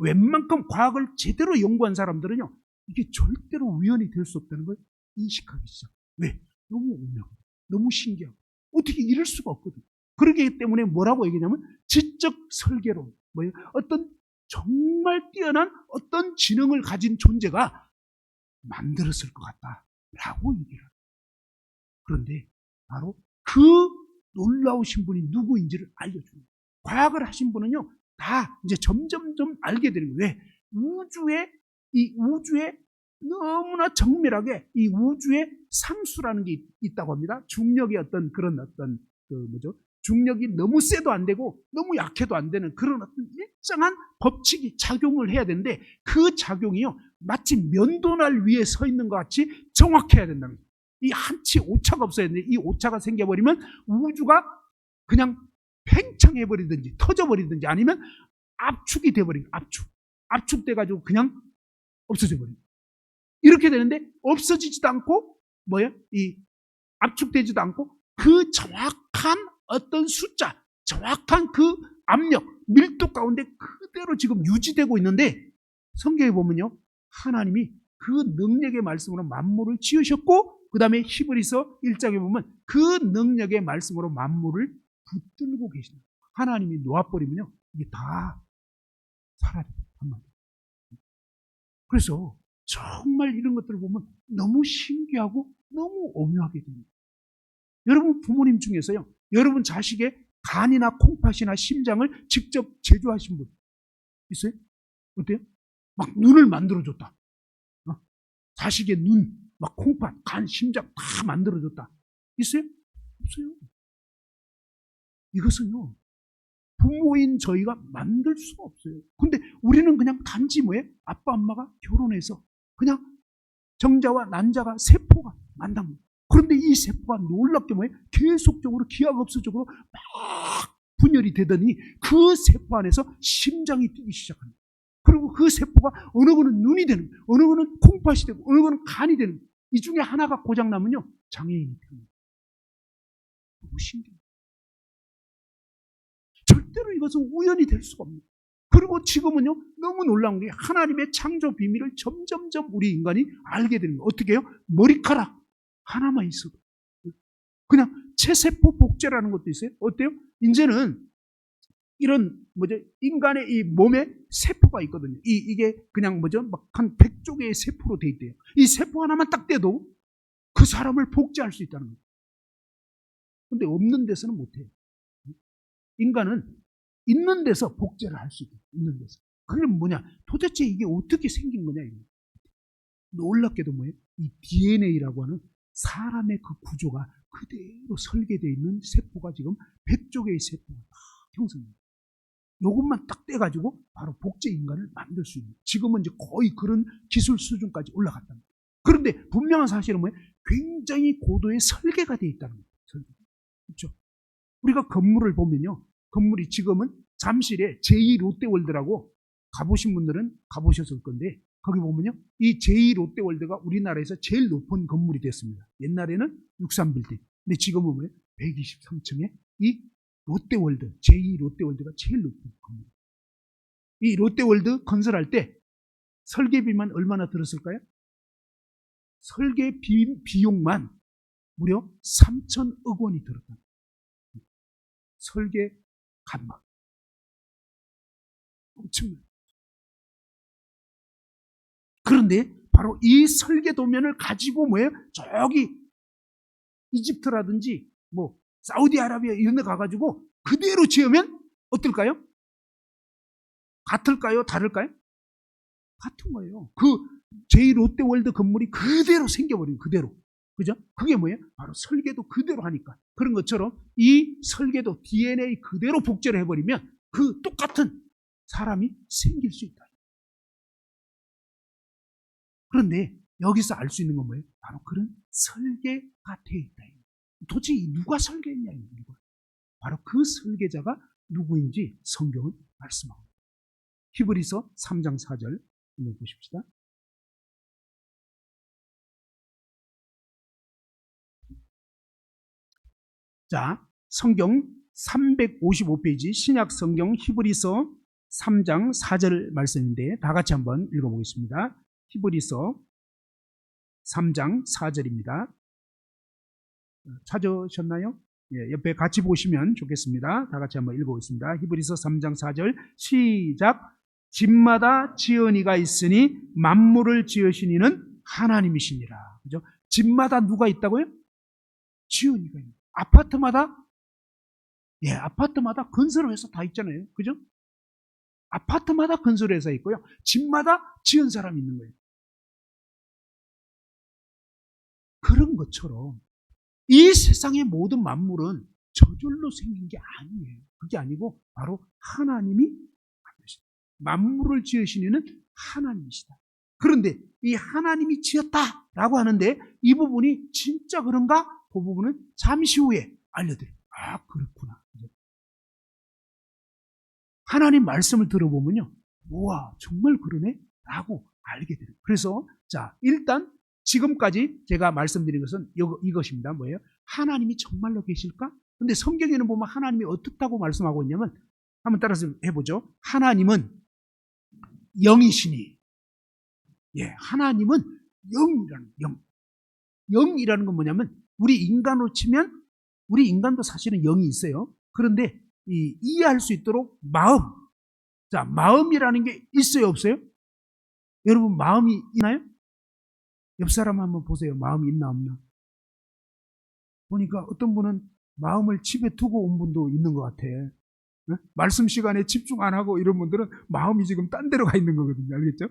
웬만큼 과학을 제대로 연구한 사람들은요, 이게 절대로 우연이 될 수 없다는 걸 인식하기 시작. 왜? 너무 운명하고 너무 신기하고 어떻게 이럴 수가 없거든. 그러기 때문에 뭐라고 얘기냐면 지적 설계로 뭐예요? 어떤 정말 뛰어난 어떤 지능을 가진 존재가 만들었을 것 같다라고 얘기를 합니다. 그런데 바로 그 놀라우신 분이 누구인지를 알려줍니다. 과학을 하신 분은요, 다 이제 점점점 알게 되는 거예요. 왜? 이 우주에 너무나 정밀하게 이 우주의 상수라는 게 있다고 합니다. 중력의 어떤 그런 어떤 중력이 너무 세도 안 되고 너무 약해도 안 되는 그런 어떤 일정한 법칙이 작용을 해야 되는데 그 작용이요, 마치 면도날 위에 서 있는 것 같이 정확해야 된다는 거예요. 이 한치 오차가 없어야 되는데 이 오차가 생겨버리면 우주가 그냥 팽창해버리든지 터져버리든지 아니면 압축이 돼버린 거예요. 압축돼가지고 그냥 없어져 버린 거예요. 이렇게 되는데 없어지지도 않고 이 압축되지도 않고 그 정확한 어떤 숫자, 정확한 그 압력, 밀도 가운데 그대로 지금 유지되고 있는데 성경에 보면요, 하나님이 그 능력의 말씀으로 만물을 지으셨고 그 다음에 히브리서 1장에 보면 그 능력의 말씀으로 만물을 붙들고 계신다. 하나님이 놓아버리면요, 이게 다 사라져요. 그래서 정말 이런 것들을 보면 너무 신기하고 너무 오묘하게 됩니다. 여러분 부모님 중에서요, 여러분 자식의 간이나 콩팥이나 심장을 직접 제조하신 분 있어요? 어때요? 막 눈을 만들어줬다. 자식의 눈, 막 콩팥, 간, 심장 다 만들어줬다. 있어요? 없어요. 이것은요, 부모인 저희가 만들 수가 없어요. 근데 우리는 그냥 단지 뭐예요? 아빠, 엄마가 결혼해서 그냥 정자와 난자가 세포가 만난 거예요. 그런데 이 세포가 놀랍게 뭐예요? 계속적으로 기하급수적으로 막 분열이 되더니 그 세포 안에서 심장이 뛰기 시작합니다. 그리고 그 세포가 어느 거는 눈이 되는 거예요. 어느 거는 콩팥이 되고 어느 거는 간이 되는 거예요. 이 중에 하나가 고장나면요, 장애인이 됩니다. 너무 신기해요. 절대로 이것은 우연이 될 수가 없습니다. 그리고 지금은요, 너무 놀라운 게 하나님의 창조 비밀을 점점점 우리 인간이 알게 되는 거예요. 어떻게 해요? 머리카락 하나만 있어도 그냥 체세포 복제라는 것도 있어요. 어때요? 이제는 이런 인간의 이 몸에 세포가 있거든요. 이게 그냥 막 한 100조 개의 세포로 돼 있대요. 이 세포 하나만 딱 떼도 그 사람을 복제할 수 있다는 거예요. 근데 없는 데서는 못해요. 인간은 있는 데서 복제를 할 수 있다. 있는 데서. 그럼 뭐냐? 도대체 이게 어떻게 생긴 거냐? 이거. 놀랍게도 뭐예요? 이 DNA라고 하는 사람의 그 구조가 그대로 설계되어 있는 세포가 지금 100조 개의 세포가 다 형성됩니다. 요것만 딱 떼가지고 바로 복제 인간을 만들 수 있는, 지금은 이제 거의 그런 기술 수준까지 올라갔답니다. 그런데 분명한 사실은 뭐예요? 굉장히 고도의 설계가 되어 있다는 거예요. 설계. 그렇죠? 우리가 건물을 보면요, 건물이 지금은 잠실에 제2롯데월드라고 가보신 분들은 가보셨을 건데, 거기 보면요, 이 제2롯데월드가 우리나라에서 제일 높은 건물이 됐습니다. 옛날에는 63빌딩. 근데 지금은 뭐예요? 123층에 이 롯데월드, 제2롯데월드가 제일 높은 건물. 이 롯데월드 건설할 때 설계비만 얼마나 들었을까요? 설계 비용만 무려 3천억 원이 들었다. 설계 값만. 엄청나요. 그런데 바로 이 설계 도면을 가지고 뭐예요? 저기 이집트라든지 뭐 사우디아라비아 이런 데 가가지고 그대로 지으면 어떨까요? 같을까요? 다를까요? 같은 거예요. 그 제2롯데월드 건물이 그대로 생겨버려요. 그대로. 그죠? 그게 뭐예요? 바로 설계도 그대로 하니까. 그런 것처럼 이 설계도 DNA 그대로 복제를 해버리면 그 똑같은 사람이 생길 수 있다. 그런데 여기서 알 수 있는 건 뭐예요? 바로 그런 설계가 되어 있다. 도대체 누가 설계했냐? 누가. 바로 그 설계자가 누구인지 성경은 말씀하고 있습니다. 히브리서 3장 4절 한번 보십시다. 자, 성경 355페이지 신약 성경 히브리서 3장 4절 말씀인데 다 같이 한번 읽어보겠습니다. 히브리서 3장 4절입니다. 찾으셨나요? 예, 옆에 같이 보시면 좋겠습니다. 다 같이 한번 읽어보겠습니다. 히브리서 3장 4절 시작. 집마다 지은이가 있으니 만물을 지으신 이는 하나님이시니라. 그죠? 집마다 누가 있다고요? 지은이가 있는. 아파트마다, 예, 아파트마다 건설회사 다 있잖아요. 그죠? 아파트마다 건설회사 있고요. 집마다 지은 사람이 있는 거예요. 그런 것처럼 이 세상의 모든 만물은 저절로 생긴 게 아니에요. 그게 아니고 바로 하나님이 만드시다. 만물을 지으신 이는 하나님이시다. 그런데 이 하나님이 지었다라고 하는데 이 부분이 진짜 그런가? 그 부분은 잠시 후에 알려드려요. 아, 그렇구나. 하나님 말씀을 들어보면요. 우와, 정말 그러네? 라고 알게 돼요. 그래서 자, 일단 지금까지 제가 말씀드린 것은 이것입니다. 뭐예요? 하나님이 정말로 계실까? 근데 성경에는 보면 하나님이 어떻다고 말씀하고 있냐면 한번 따라서 해보죠. 하나님은 영이시니, 예, 하나님은 영이라는 영. 영이라는 건 뭐냐면 우리 인간으로 치면 우리 인간도 사실은 영이 있어요. 그런데 이해할 수 있도록 마음. 자, 마음이라는 게 있어요, 없어요? 여러분 마음이 있나요? 옆 사람 한번 보세요. 마음이 있나 없나? 보니까 어떤 분은 마음을 집에 두고 온 분도 있는 것 같아. 네? 말씀 시간에 집중 안 하고 이런 분들은 마음이 지금 딴 데로 가 있는 거거든요. 알겠죠?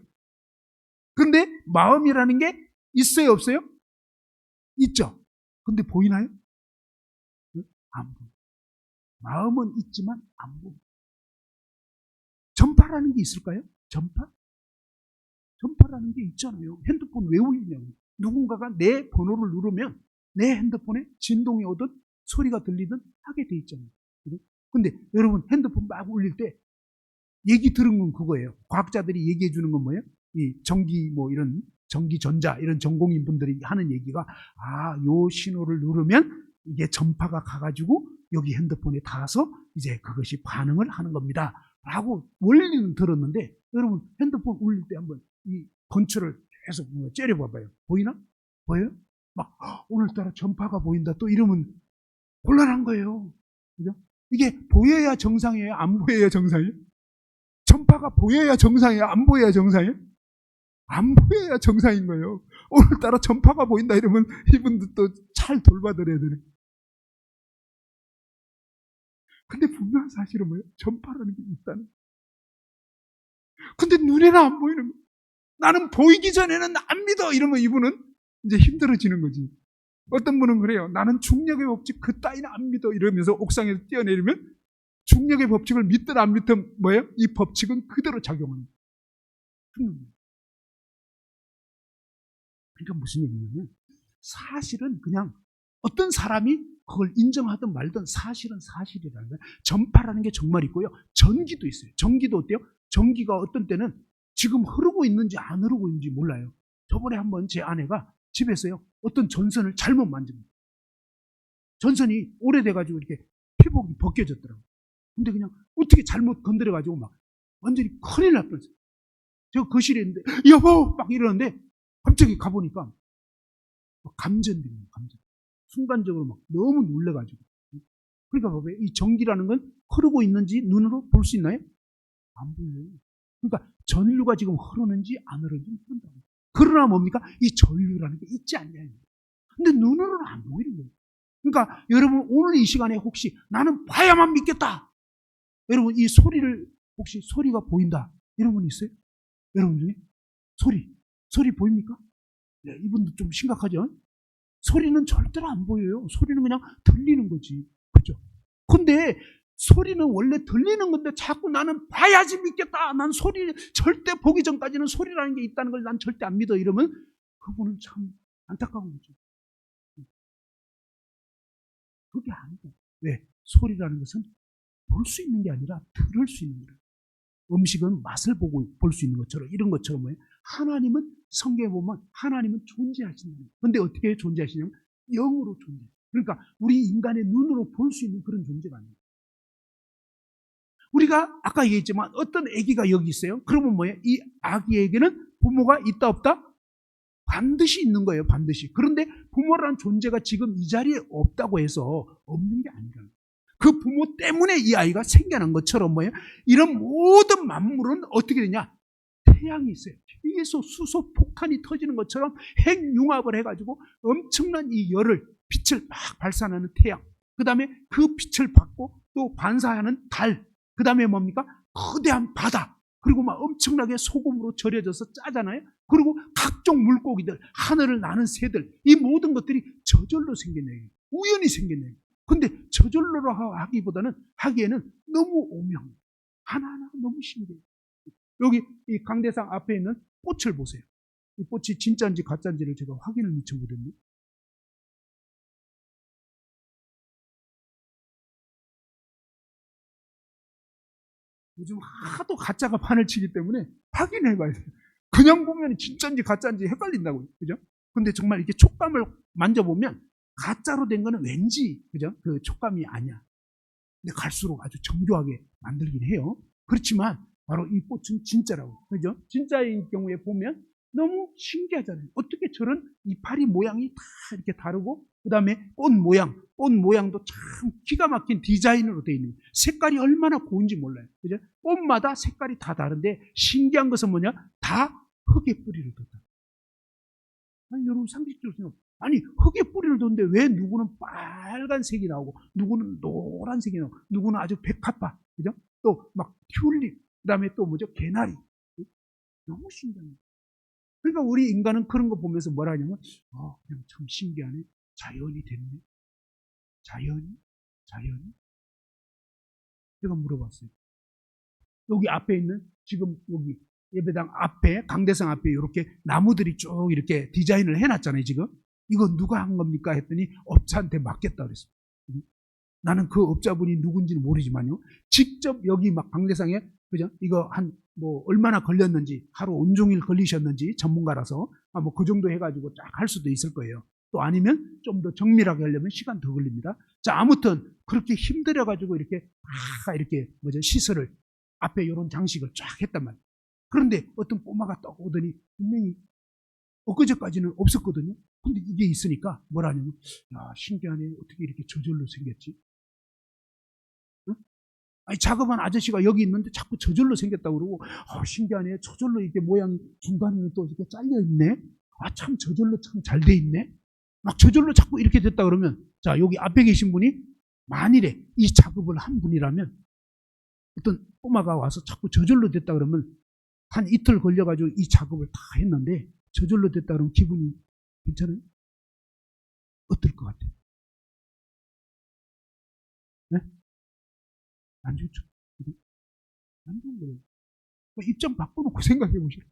근데 마음이라는 게 있어요, 없어요? 있죠. 근데 보이나요? 안 보여요. 마음은 있지만 안 보여요. 전파라는 게 있을까요? 전파? 전파라는 게 있잖아요. 핸드폰 왜 울리냐고. 누군가가 내 번호를 누르면 내 핸드폰에 진동이 오든 소리가 들리든 하게 돼 있잖아요. 근데 여러분 핸드폰 막 울릴 때 얘기 들은 건 그거예요. 과학자들이 얘기해 주는 건 뭐예요? 이 전기 뭐 이런 전기전자 이런 전공인 분들이 하는 얘기가 요 신호를 누르면 이게 전파가 가가지고 여기 핸드폰에 닿아서 이제 그것이 반응을 하는 겁니다. 라고 원리는 들었는데 여러분 핸드폰 울릴 때 한번 이 건초를 계속 째려봐봐요. 보이나? 보여요? 막 오늘따라 전파가 보인다 또 이러면 곤란한 거예요. 그죠? 이게 보여야 정상이에요? 안 보여야 정상이에요? 전파가 보여야 정상이에요? 안 보여야 정상이에요? 안 보여야 정상인 거예요. 오늘따라 전파가 보인다 이러면 이분들 또 잘 돌봐드려야 되네. 근데 분명한 사실은 뭐예요? 전파라는 게 있다는 거예요. 근데 눈에는 안 보이는 거예요. 나는 보이기 전에는 안 믿어. 이러면 이분은 이제 힘들어지는 거지. 어떤 분은 그래요. 나는 중력의 법칙 그따위는 안 믿어. 이러면서 옥상에서 뛰어내리면 중력의 법칙을 믿든 안 믿든 뭐예요? 이 법칙은 그대로 작용하는 거예요. 그러니까 무슨 얘기냐면 사실은 그냥 어떤 사람이 그걸 인정하든 말든 사실은 사실이라는 거예요. 전파라는 게 정말 있고요. 전기도 있어요. 전기도 어때요? 전기가 어떤 때는 지금 흐르고 있는지 안 흐르고 있는지 몰라요. 저번에 한번 제 아내가 집에서요. 어떤 전선을 잘못 만집니다. 전선이 오래돼가지고 이렇게 피복이 벗겨졌더라고요. 근데 그냥 어떻게 잘못 건드려가지고 막 완전히 큰일 날 뻔했어요. 저 거실에 있는데 여보 막 이러는데 갑자기 가보니까 감전되는 감전. 순간적으로 막 너무 놀래가지고. 그러니까 봐봐요. 이 전기라는 건 흐르고 있는지 눈으로 볼 수 있나요? 안 보여요. 그러니까 전류가 지금 흐르는지 안 흐르는지 모른다고. 그러나 뭡니까? 이 전류라는 게 있지 않냐. 근데 눈으로는 안 보이는 거예요. 그러니까 여러분 오늘 이 시간에 혹시 나는 봐야만 믿겠다. 여러분 이 소리를 혹시 소리가 보인다. 이런 분 있어요? 여러분 중에? 소리 보입니까? 네, 이분도 좀 심각하죠? 소리는 절대로 안 보여요. 소리는 그냥 들리는 거지. 그죠? 근데 소리는 원래 들리는 건데 자꾸 나는 봐야지 믿겠다. 난 소리 절대 보기 전까지는 소리라는 게 있다는 걸 난 절대 안 믿어. 이러면 그분은 참 안타까운 거죠. 그게 아니고. 왜? 소리라는 것은 볼 수 있는 게 아니라 들을 수 있는 거예요. 음식은 맛을 보고 볼 수 있는 것처럼 이런 것처럼 뭐예요? 하나님은 성경에 보면 하나님은 존재하신다는 거예요. 그런데 어떻게 존재하시냐면 영으로 존재해요. 그러니까 우리 인간의 눈으로 볼 수 있는 그런 존재가 아니에요. 우리가 아까 얘기했지만 어떤 아기가 여기 있어요. 그러면 뭐예요? 이 아기에게는 부모가 있다 없다? 반드시 있는 거예요. 반드시. 그런데 부모라는 존재가 지금 이 자리에 없다고 해서 없는 게 아니라는 거예요. 그 부모 때문에 이 아이가 생겨난 것처럼 뭐예요? 이런 모든 만물은 어떻게 되냐? 태양이 있어요. 계속 수소 폭탄이 터지는 것처럼 핵융합을 해가지고 엄청난 이 열을, 빛을 막 발산하는 태양. 그 다음에 그 빛을 받고 또 반사하는 달. 그 다음에 뭡니까? 거대한 바다. 그리고 막 엄청나게 소금으로 절여져서 짜잖아요. 그리고 각종 물고기들, 하늘을 나는 새들, 이 모든 것들이 저절로 생겨내요. 우연히 생겨내요. 근데 저절로 하기에는 너무 오묘해요. 하나하나 너무 신기해요. 여기 이 강대상 앞에 있는 꽃을 보세요. 이 꽃이 진짜인지 가짜인지를 제가 확인을 미쳐보거든요. 요즘 하도 가짜가 판을 치기 때문에 확인해봐야 돼요. 그냥 보면 진짜인지 가짜인지 헷갈린다고요. 그죠? 근데 정말 이렇게 촉감을 만져보면 가짜로 된 거는 왠지, 그죠? 그 촉감이 아니야. 근데 갈수록 아주 정교하게 만들긴 해요. 그렇지만 바로 이 꽃은 진짜라고. 그죠? 진짜인 경우에 보면 너무 신기하잖아요. 어떻게 저런 이파리 모양이 다 이렇게 다르고, 그 다음에 꽃 모양도 참 기가 막힌 디자인으로 되어 있는 거예요. 색깔이 얼마나 고운지 몰라요. 그죠? 꽃마다 색깔이 다 다른데 신기한 것은 뭐냐? 다 흙에 뿌리를 뒀다. 아니, 여러분 상식적으로 생각, 아니, 흙에 뿌리를 뒀는데 왜 누구는 빨간색이 나오고, 누구는 노란색이 나오고, 누구는 아주 백합화, 그죠? 또 막 튤립, 그 다음에 또 뭐죠? 개나리. 너무 신기해요. 그러니까 우리 인간은 그런 거 보면서 뭐라 하냐면, 그냥 참 신기하네. 자연이 됐네. 자연이? 제가 물어봤어요. 여기 앞에 있는, 지금 여기 예배당 앞에, 강대상 앞에 이렇게 나무들이 쭉 이렇게 디자인을 해놨잖아요, 지금. 이거 누가 한 겁니까? 했더니 업자한테 맡겼다 그랬어요. 나는 그 업자분이 누군지는 모르지만요. 직접 여기 막 강대상에, 그죠? 이거 뭐 얼마나 걸렸는지, 하루 온종일 걸리셨는지 전문가라서 뭐 그 정도 해가지고 쫙 할 수도 있을 거예요. 또 아니면 좀 더 정밀하게 하려면 시간 더 걸립니다. 자, 아무튼 그렇게 힘들어가지고 이렇게 이렇게 뭐죠? 시설을 앞에 이런 장식을 쫙 했단 말이에요. 그런데 어떤 꼬마가 떡 오더니 분명히 엊그제까지는 없었거든요. 근데 이게 있으니까 뭐라 하냐면, 야, 신기하네. 어떻게 이렇게 저절로 생겼지? 응? 아니, 자그마한 아저씨가 여기 있는데 자꾸 저절로 생겼다고 그러고, 신기하네. 저절로 이게 모양이 중간에는 또 이렇게 잘려 있네. 참 저절로 참 잘 돼 있네. 막 저절로 자꾸 이렇게 됐다 그러면, 자, 여기 앞에 계신 분이 만일에 이 작업을 한 분이라면 어떤 꼬마가 와서 자꾸 저절로 됐다 그러면 한 이틀 걸려가지고 이 작업을 다 했는데 저절로 됐다 그러면 기분이 괜찮아요? 어떨 것 같아요? 네? 안 좋죠. 안 좋은 거예요. 입장 바꿔놓고 생각해 보시라.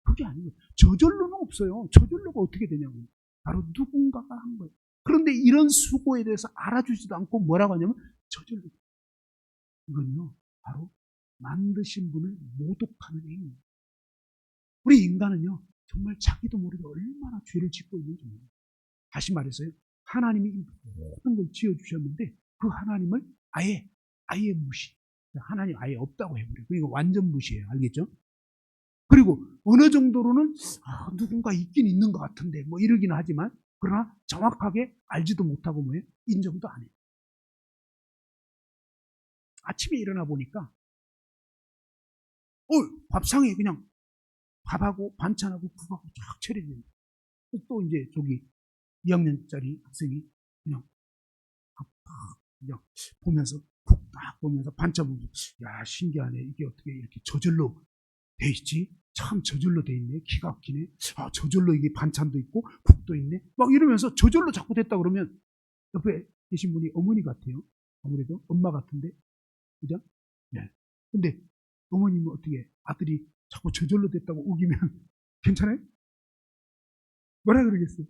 그게 아니에요. 저절로는 없어요. 저절로가 어떻게 되냐고요. 바로 누군가가 한 거예요. 그런데 이런 수고에 대해서 알아주지도 않고 뭐라고 하냐면 저절로. 이건요, 바로 만드신 분을 모독하는 행위예요. 우리 인간은요, 정말 자기도 모르게 얼마나 죄를 짓고 있는지 모릅니다. 다시 말해서요, 하나님이 모든 걸 지어주셨는데 그 하나님을 아예 무시. 하나님 아예 없다고 해버려요. 그러니까 완전 무시해요. 알겠죠? 그리고 어느 정도로는 누군가 있긴 있는 것 같은데 뭐 이러긴 하지만 그러나 정확하게 알지도 못하고 뭐예요? 인정도 안 해요. 아침에 일어나 보니까 밥상에 그냥 밥하고 반찬하고 국하고 쫙 차려져 있어요. 또 이제 저기 2학년짜리 학생이 그냥 그냥 보면서 국 딱 보면서 반찬 보면서 야 신기하네 이게 어떻게 이렇게 저절로 돼 있지? 참 저절로 돼 있네. 기가 막히네. 저절로 이게 반찬도 있고 국도 있네. 막 이러면서 저절로 자꾸 됐다 그러면 옆에 계신 분이 어머니 같아요. 아무래도 엄마 같은데. 그죠? 네. 근데 어머님은 어떻게 아들이 자꾸 저절로 됐다고 우기면 괜찮아요? 뭐라 그러겠어요?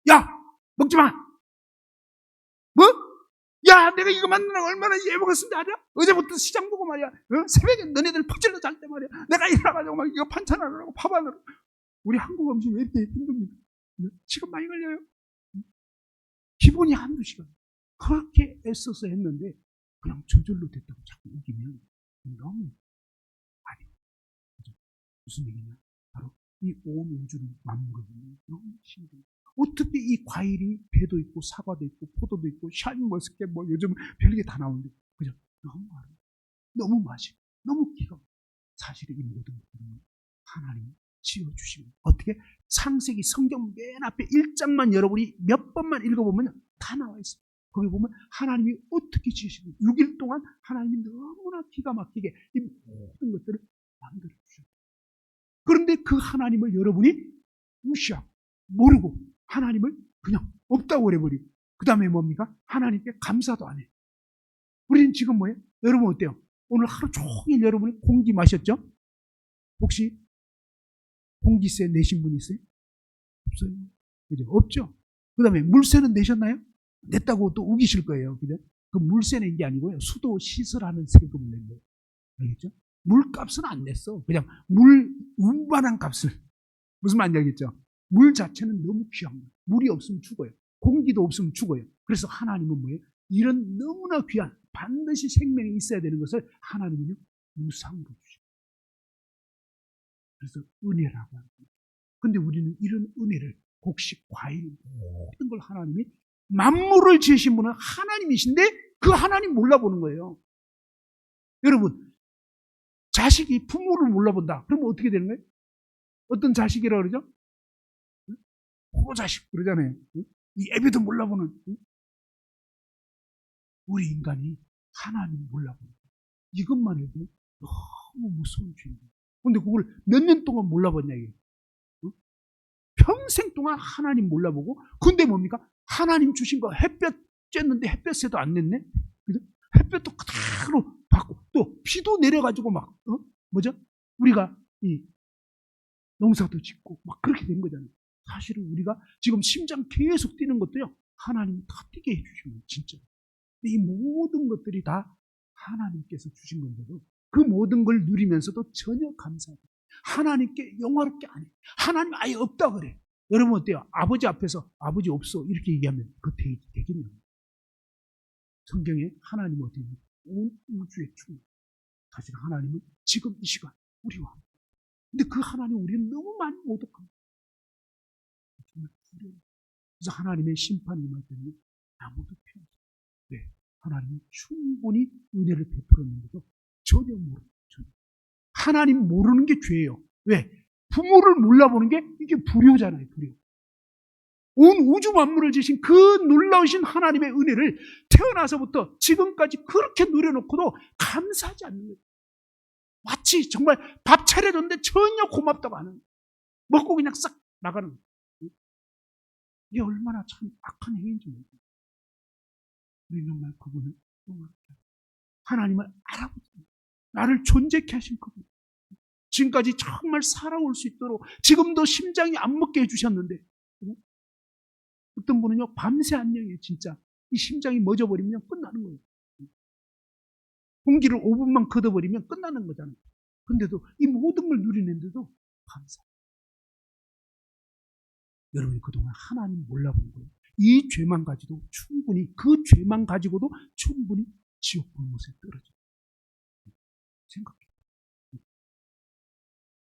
야! 먹지 마! 뭐? 야, 내가 이거 만드느라 얼마나 예먹었는지 알아? 어제부터 시장 보고 말이야. 새벽에 너네들 퍼질러 잘 때 말이야. 내가 일어나가지고 막 이거 반찬하느라고 밥하느라고. 우리 한국 음식 왜 이렇게 힘듭니까? 시간 많이 걸려요. 기본이 한두 시간. 그렇게 애써서 했는데 그냥 저절로 됐다고 자꾸 우기면 너무 아니요. 무슨 얘기냐? 바로 이 온 우주를 만물을 너무 신기해요. 어떻게 이 과일이 배도 있고 사과도 있고 포도도 있고 샤인머스켓 뭐 요즘 별게 다 나오는데 그죠? 너무 아름다워. 너무 맛있고 너무 기가 막혀. 사실 이 모든 것들은 하나님이 지어주시면 어떻게 창세기 성경 맨 앞에 1장만 여러분이 몇 번만 읽어보면 다 나와 있어요. 거기 보면 하나님이 어떻게 지으시는지 6일 동안 하나님이 너무나 기가 막히게 이 모든 것들을 만들어 주셨어요. 그런데 그 하나님을 여러분이 무시하고 모르고 하나님을 그냥 없다고 해버리고 그 다음에 뭡니까? 하나님께 감사도 안 해요. 우리는 지금 뭐예요? 여러분 어때요? 오늘 하루 종일 여러분이 공기 마셨죠? 혹시 공기세 내신 분 있어요? 없어요. 그죠? 없죠? 그 다음에 물세는 내셨나요? 냈다고 또 우기실 거예요. 그죠? 그 물세 낸 게 아니고요. 수도 시설하는 세금을 낸 거예요. 알겠죠? 물값은 안 냈어. 그냥 물 운반한 값을. 무슨 말인지 알겠죠? 물 자체는 너무 귀한 거예요. 물이 없으면 죽어요. 공기도 없으면 죽어요. 그래서 하나님은 뭐예요? 이런 너무나 귀한 반드시 생명이 있어야 되는 것을 하나님은요 무상으로 주셔요. 그래서 은혜라고 합니다. 근데 우리는 이런 은혜를 곡식, 과일 모든 걸 하나님이 만물을 지으신 분은 하나님이신데 그 하나님 몰라보는 거예요. 여러분 자식이 부모를 몰라본다. 그러면 어떻게 되는 거예요? 어떤 자식이라고 그러죠? 호로 자식 그러잖아요. 이 애비도 몰라보는 우리 인간이 하나님 몰라보는 이것만 해도 너무 무서운 죄입니다. 그런데 그걸 몇 년 동안 몰라봤냐 이게. 평생 동안 하나님 몰라보고 근데 뭡니까? 하나님 주신 거 햇볕 쬐는데 햇볕에도 안 냈네? 그죠? 햇볕도 그대로 받고 또 비도 내려가지고 막 뭐죠? 우리가 이 농사도 짓고 막 그렇게 된 거잖아요. 사실은 우리가 지금 심장 계속 뛰는 것도요. 하나님이 다 뛰게 해주신 거예요. 진짜. 이 모든 것들이 다 하나님께서 주신 건데도 그 모든 걸 누리면서도 전혀 감사하지 하나님께 영화롭게 안 해. 하나님 아예 없다 그래. 여러분 어때요? 아버지 앞에서 아버지 없어 이렇게 얘기하면 그 되겠냐고. 성경에 하나님은 어떻게 해요? 온 우주의 충만. 사실 하나님은 지금 이 시간 우리와 함께. 근데 그 하나님 우리는 너무 많이 모독합니다. 정말 두려워요. 그래서 하나님의 심판이 임할 때는 아무도 필요 없어요. 네, 하나님이 충분히 은혜를 베풀었는데도 전혀 모르는 전혀. 하나님 모르는 게 죄예요. 왜? 부모를 몰라보는 게 이게 불효잖아요. 불효. 온 우주 만물을 지신 그 놀라우신 하나님의 은혜를 태어나서부터 지금까지 그렇게 누려놓고도 감사하지 않는 거예요. 마치 정말 밥 차려줬는데 전혀 고맙다고 하는, 먹고 그냥 싹 나가는 거예요. 이게 얼마나 참 악한 행위인지 모르겠어요. 우리 정말 그분을 하나님을 알아보자. 나를 존재케 하신 그분. 지금까지 정말 살아올 수 있도록 지금도 심장이 안 먹게 해주셨는데, 어떤 분은요 밤새 안녕이에요. 진짜 이 심장이 멎어버리면 끝나는 거예요. 공기를 5분만 걷어버리면 끝나는 거잖아요. 근데도 이 모든 걸 누리는데도 감사. 여러분이 그동안 하나님 몰라본 거예요. 이 죄만 가지고 충분히, 그 죄만 가지고도 충분히 지옥 불못에 떨어져. 생각해.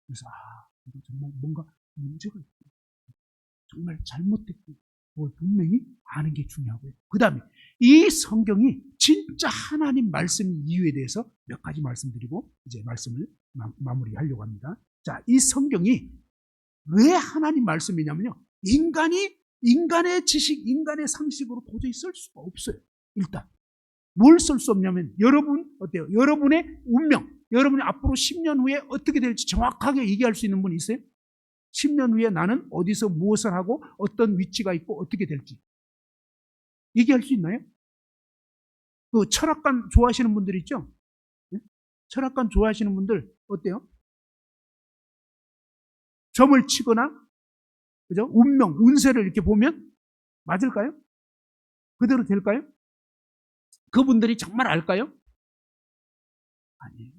그래서 이거 정말 뭔가 문제가 있고 정말 잘못됐고 그걸 분명히 아는 게 중요하고요. 그 다음에 이 성경이 진짜 하나님 말씀 이유에 대해서 몇 가지 말씀드리고 이제 말씀을 마무리하려고 합니다. 자, 이 성경이 왜 하나님 말씀이냐면요, 인간의 지식, 인간의 상식으로 도저히 쓸 수가 없어요. 일단 뭘 쓸 수 없냐면, 여러분 어때요? 여러분의 운명, 여러분이 앞으로 10년 후에 어떻게 될지 정확하게 얘기할 수 있는 분이 있어요? 10년 후에 나는 어디서 무엇을 하고 어떤 위치가 있고 어떻게 될지 얘기할 수 있나요? 그 철학관 좋아하시는 분들 있죠? 네? 철학관 좋아하시는 분들 어때요? 점을 치거나, 그죠? 운명, 운세를 이렇게 보면 맞을까요? 그대로 될까요? 그분들이 정말 알까요? 아니에요.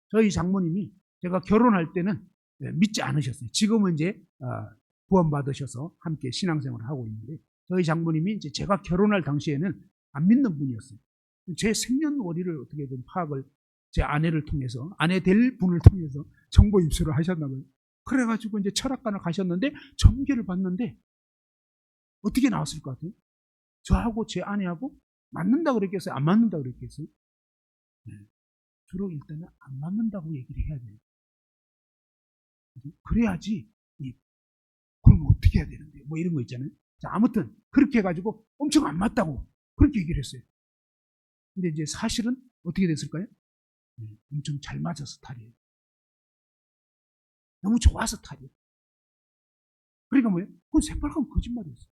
저희 장모님이 제가 결혼할 때는 믿지 않으셨어요. 지금은 이제 구원받으셔서 함께 신앙생활을 하고 있는데, 저희 장모님이 이제 제가 결혼할 당시에는 안 믿는 분이었어요. 제 생년월일을 어떻게든 파악을 제 아내를 통해서, 아내 될 분을 통해서 정보 입수를 하셨나 봐요. 그래가지고 이제 철학관을 가셨는데 점괘를 봤는데 어떻게 나왔을 것 같아요? 저하고 제 아내하고 맞는다 그랬겠어요? 안 맞는다 그랬겠어요? 네. 주로 일단은 안 맞는다고 얘기를 해야 돼요. 그래야지, 그럼 어떻게 해야 되는데, 뭐 이런 거 있잖아요. 자, 아무튼 그렇게 해가지고 엄청 안 맞다고 그렇게 얘기를 했어요. 근데 이제 사실은 어떻게 됐을까요? 엄청 잘 맞아서 탈이에요. 너무 좋아서 탈이에요. 그러니까 뭐예요? 그건 새빨간 거짓말이었어요.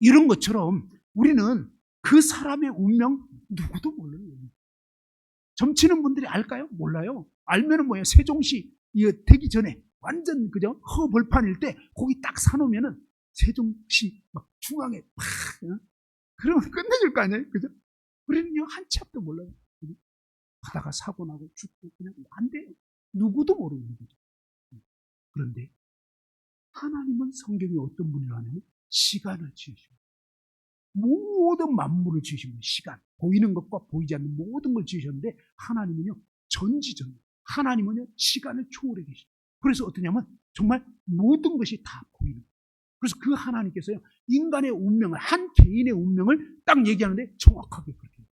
이런 것처럼 우리는 그 사람의 운명 누구도 몰라요. 점치는 분들이 알까요? 몰라요. 알면은 뭐예요? 세종시 이거 되기 전에 완전 그죠? 허벌판일 때 거기 딱 사놓으면은 세종시 막 중앙에 팍, 그러면 끝내줄 거 아니에요? 그죠? 우리는요 한치 앞도 몰라요. 그죠? 가다가 사고 나고 죽고 그냥 안 돼요. 누구도 모르는 거죠. 그런데 하나님은 성경에 어떤 분이라면 시간을 지으시고 모든 만물을 지으신 분, 시간, 보이는 것과 보이지 않는 모든 걸 지으셨는데, 하나님은요 전지전, 하나님은요 시간을 초월해 계십니다. 그래서 어떠냐면 정말 모든 것이 다 보이는 거예요. 그래서 그 하나님께서요 인간의 운명을, 한 개인의 운명을 딱 얘기하는데 정확하게 그렇게 해요.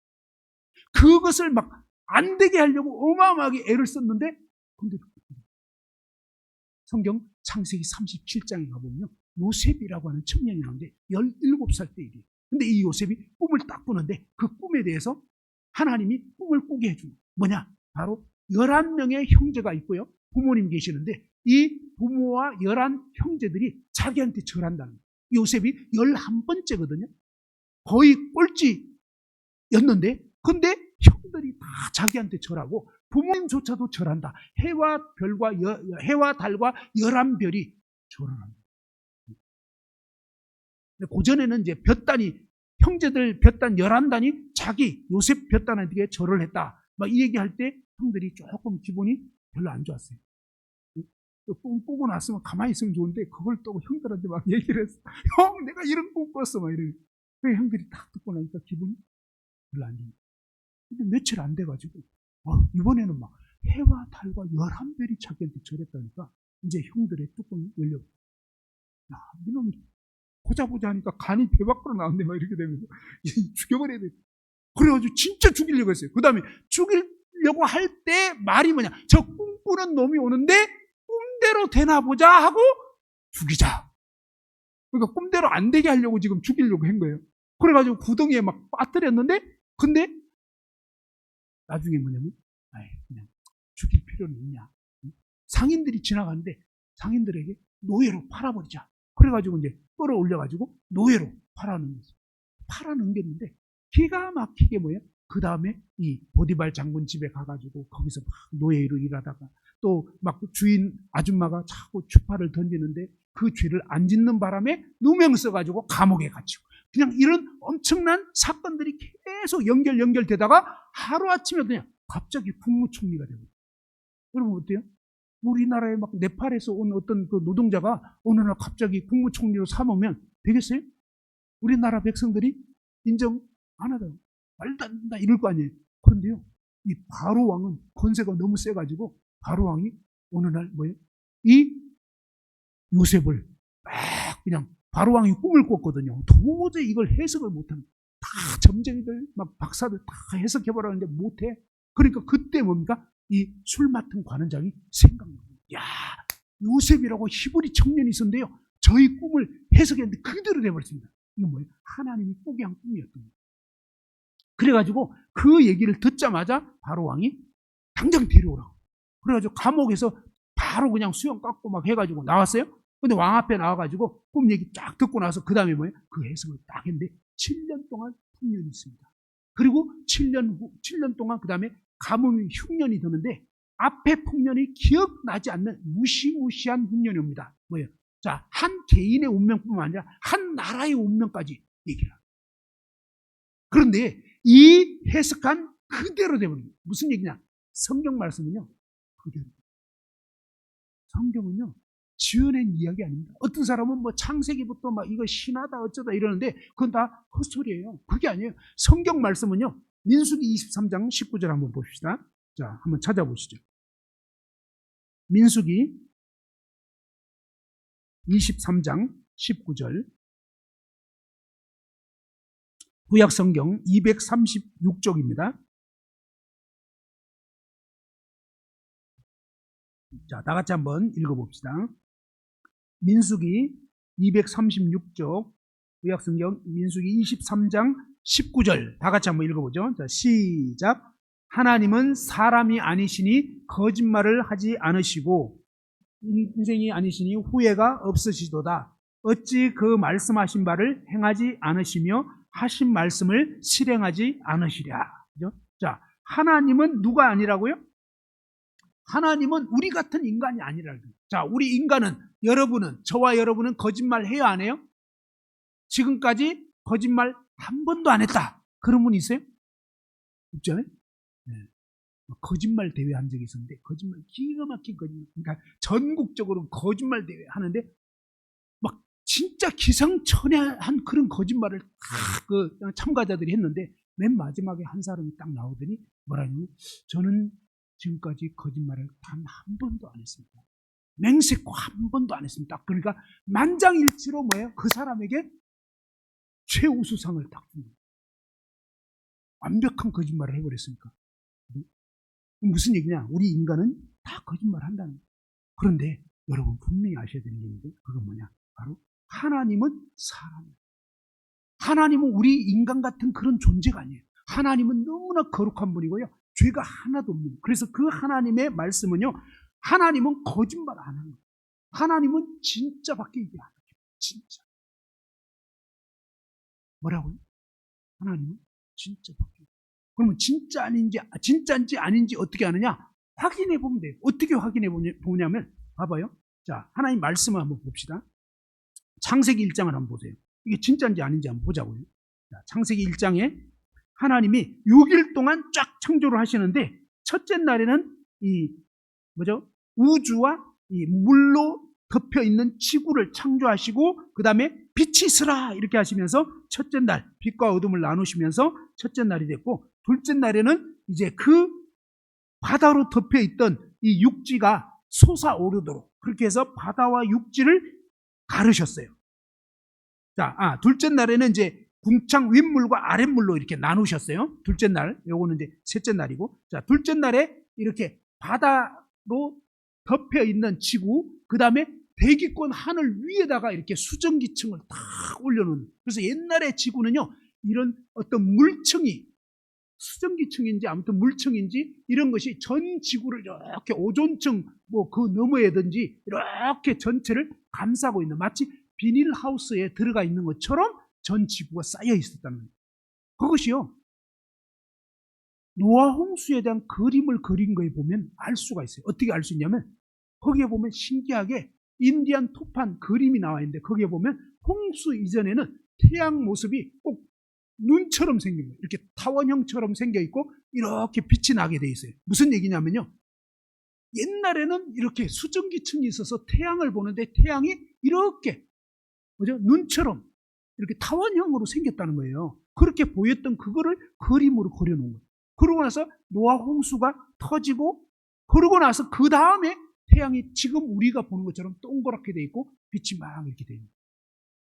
그것을 막 안 되게 하려고 어마어마하게 애를 썼는데, 근데 성경 창세기 37장에 가보면요 요셉이라고 하는 청년이 나오는데 17살 때 일이에요. 근데 이 요셉이 꿈을 딱 꾸는데 그 꿈에 대해서 하나님이 꿈을 꾸게 해준 뭐냐? 바로 11명의 형제가 있고요. 부모님 계시는데 이 부모와 11 형제들이 자기한테 절한다는 거예요. 요셉이 11번째거든요. 거의 꼴찌였는데, 근데 형들이 다 자기한테 절하고 부모님조차도 절한다. 해와 달과 11별이 절을 합니다. 고전에는 이제 볕단이, 형제들 볕단 11단이 자기 요셉 볕단에게 절을 했다. 막 이 얘기할 때 형들이 조금 기분이 별로 안 좋았어요. 꿈 꾸고 났으면 가만히 있으면 좋은데 그걸 또 형들한테 막 얘기를 했어. 형, 내가 이런 꿈 꿨어. 막 이러고. 형들이 딱 듣고 나니까 기분이 별로 안 좋아요. 근데 며칠 안 돼가지고 이번에는 막 해와 달과 11별이 자기한테 절했다니까 이제 형들의 뚜껑이 열려. 야, 이놈 보자 하니까 간이 배 밖으로 나왔네. 막 이렇게 되면서 죽여버려야 돼. 그래가지고 진짜 죽이려고 했어요. 그 다음에 죽이려고 할 때 말이 뭐냐? 저 꿈꾸는 놈이 오는데 꿈대로 되나 보자 하고 죽이자. 그러니까 꿈대로 안 되게 하려고 지금 죽이려고 한 거예요. 그래가지고 구덩이에 막 빠뜨렸는데, 근데 나중에 뭐냐면, 그냥 죽일 필요는 있냐. 상인들이 지나가는데 상인들에게 노예로 팔아버리자. 그래가지고 이제 끌어올려가지고 노예로 팔아넘겼는데 기가 막히게 뭐예요? 그 다음에 이 보디발 장군 집에 가가지고 거기서 막 노예로 일하다가 또 막 주인 아줌마가 자꾸 추파를 던지는데 그 죄를 안 짓는 바람에 누명 써가지고 감옥에 갇히고 그냥 이런 엄청난 사건들이 계속 연결되다가 하루아침에 그냥 갑자기 국무총리가 되고 여러분 어때요? 우리나라에 막 네팔에서 온 어떤 그 노동자가 어느 날 갑자기 국무총리로 삼으면 되겠어요? 우리나라 백성들이 인정 안 하다. 말도 안 된다 이럴 거 아니에요. 그런데요, 이 바로 왕은 권세가 너무 세가지고 바로 왕이 어느 날 뭐예요? 이 요셉을 막 그냥 바로 왕이 꿈을 꿨거든요. 도저히 이걸 해석을 못하는 다 점쟁이들 막 박사들 다 해석해보라는데 못해. 그러니까 그때 뭡니까? 이 술 맡은 관원장이 생각나요. 야, 요셉이라고 히브리 청년이 있었는데요. 저희 꿈을 해석했는데 그대로 돼버렸습니다. 이건 뭐예요? 하나님이 꾸게 한 꿈이었던 거예요. 그래가지고 그 얘기를 듣자마자 바로 왕이 당장 데려오라고. 그래가지고 감옥에서 바로 그냥 수염 깎고 막 해가지고 나왔어요. 근데 왕 앞에 나와가지고 꿈 얘기 쫙 듣고 나서 그 다음에 뭐예요? 그 해석을 딱 했는데 7년 동안 풍년이 있습니다. 그리고 7년 동안 그 다음에 가뭄이 흉년이 드는데 앞에 풍년이 기억나지 않는 무시무시한 흉년이 옵니다. 뭐예요? 자, 한 개인의 운명뿐만 아니라 한 나라의 운명까지 얘기를 합니다. 그런데 이 해석한 그대로 되버립니다. 무슨 얘기냐? 성경 말씀은요, 그대로. 성경은요, 지어낸 이야기 아닙니다. 어떤 사람은 뭐 창세기부터 막 이거 신하다 어쩌다 이러는데 그건 다 헛소리예요. 그게 아니에요. 성경 말씀은요, 민수기 23장 19절 한번 봅시다. 자, 한번 찾아보시죠. 민수기 23장 19절. 구약성경 236쪽입니다. 자, 다 같이 한번 읽어봅시다. 민수기 236쪽, 구약성경 민수기 23장 19절. 다 같이 한번 읽어보죠. 자, 시작. 하나님은 사람이 아니시니 거짓말을 하지 않으시고 인생이 아니시니 후회가 없으시도다. 어찌 그 말씀하신 바를 행하지 않으시며 하신 말씀을 실행하지 않으시랴. 그죠? 자, 하나님은 누가 아니라고요? 하나님은 우리 같은 인간이 아니라고요. 자, 우리 인간은 여러분은 저와 여러분은 거짓말 해요, 안 해요? 지금까지 거짓말 한 번도 안 했다. 그런 분 있어요? 없잖아요? 네. 거짓말 대회 한 적이 있었는데 거짓말 기가 막힌 거짓말. 그러니까 전국적으로 거짓말 대회 하는데 막 진짜 기상천외한 그런 거짓말을 다 그 참가자들이 했는데 맨 마지막에 한 사람이 딱 나오더니 뭐라냐면 저는 지금까지 거짓말을 단 한 번도 안 했습니다. 맹세코 한 번도 안 했습니다. 그러니까 만장일치로 뭐예요? 그 사람에게 최우수상을 딱 줍니다. 완벽한 거짓말을 해버렸으니까. 무슨 얘기냐? 우리 인간은 다 거짓말 한다는 거예요. 그런데 여러분 분명히 아셔야 되는 게 있는데 그건 뭐냐? 바로 하나님은 사람이에요. 하나님은 우리 인간 같은 그런 존재가 아니에요. 하나님은 너무나 거룩한 분이고요. 죄가 하나도 없는 거예요. 그래서 그 하나님의 말씀은요. 하나님은 거짓말 안 하는 거예요. 하나님은 진짜밖에 얘기 안 해요. 진짜. 뭐라고요? 하나님은 진짜밖에. 그러면 진짜인지 아닌지 어떻게 아느냐? 확인해 보면 돼요. 어떻게 확인해 보냐면, 봐봐요. 자, 하나님 말씀을 한번 봅시다. 창세기 1장을 한번 보세요. 이게 진짜인지 아닌지 한번 보자고요. 자, 창세기 1장에 하나님이 6일 동안 쫙 창조를 하시는데, 첫째 날에는 우주와 이 물로 덮여 있는 지구를 창조하시고, 그 다음에 빛이 있으라 이렇게 하시면서 첫째 날 빛과 어둠을 나누시면서 첫째 날이 됐고, 둘째 날에는 이제 그 바다로 덮여 있던 이 육지가 솟아오르도록 그렇게 해서 바다와 육지를 가르셨어요. 자, 둘째 날에는 이제 궁창 윗물과 아랫물로 이렇게 나누셨어요. 둘째 날, 요거는 이제 셋째 날이고, 자, 둘째 날에 이렇게 바다로 덮여 있는 지구, 그 다음에 대기권 하늘 위에다가 이렇게 수증기층을 다 올려놓은. 그래서 옛날에 지구는요, 이런 어떤 물층이, 수증기층인지 아무튼 물층인지 이런 것이 전 지구를 이렇게 오존층 뭐 그 너머에든지 이렇게 전체를 감싸고 있는, 마치 비닐하우스에 들어가 있는 것처럼 전 지구가 쌓여 있었다는 거예요. 그것이요, 노아 홍수에 대한 그림을 그린 거에 보면 알 수가 있어요. 어떻게 알 수 있냐면, 거기에 보면 신기하게 인디안 토판 그림이 나와 있는데, 거기에 보면 홍수 이전에는 태양 모습이 꼭 눈처럼 생긴 거예요. 이렇게 타원형처럼 생겨 있고 이렇게 빛이 나게 돼 있어요. 무슨 얘기냐면요, 옛날에는 이렇게 수증기층이 있어서 태양을 보는데 태양이 이렇게 뭐죠? 눈처럼 이렇게 타원형으로 생겼다는 거예요. 그렇게 보였던 그거를 그림으로 그려놓은 거예요. 그러고 나서 노아 홍수가 터지고, 그러고 나서 그 다음에 태양이 지금 우리가 보는 것처럼 동그랗게 돼 있고 빛이 막 이렇게 돼 있는 거예요.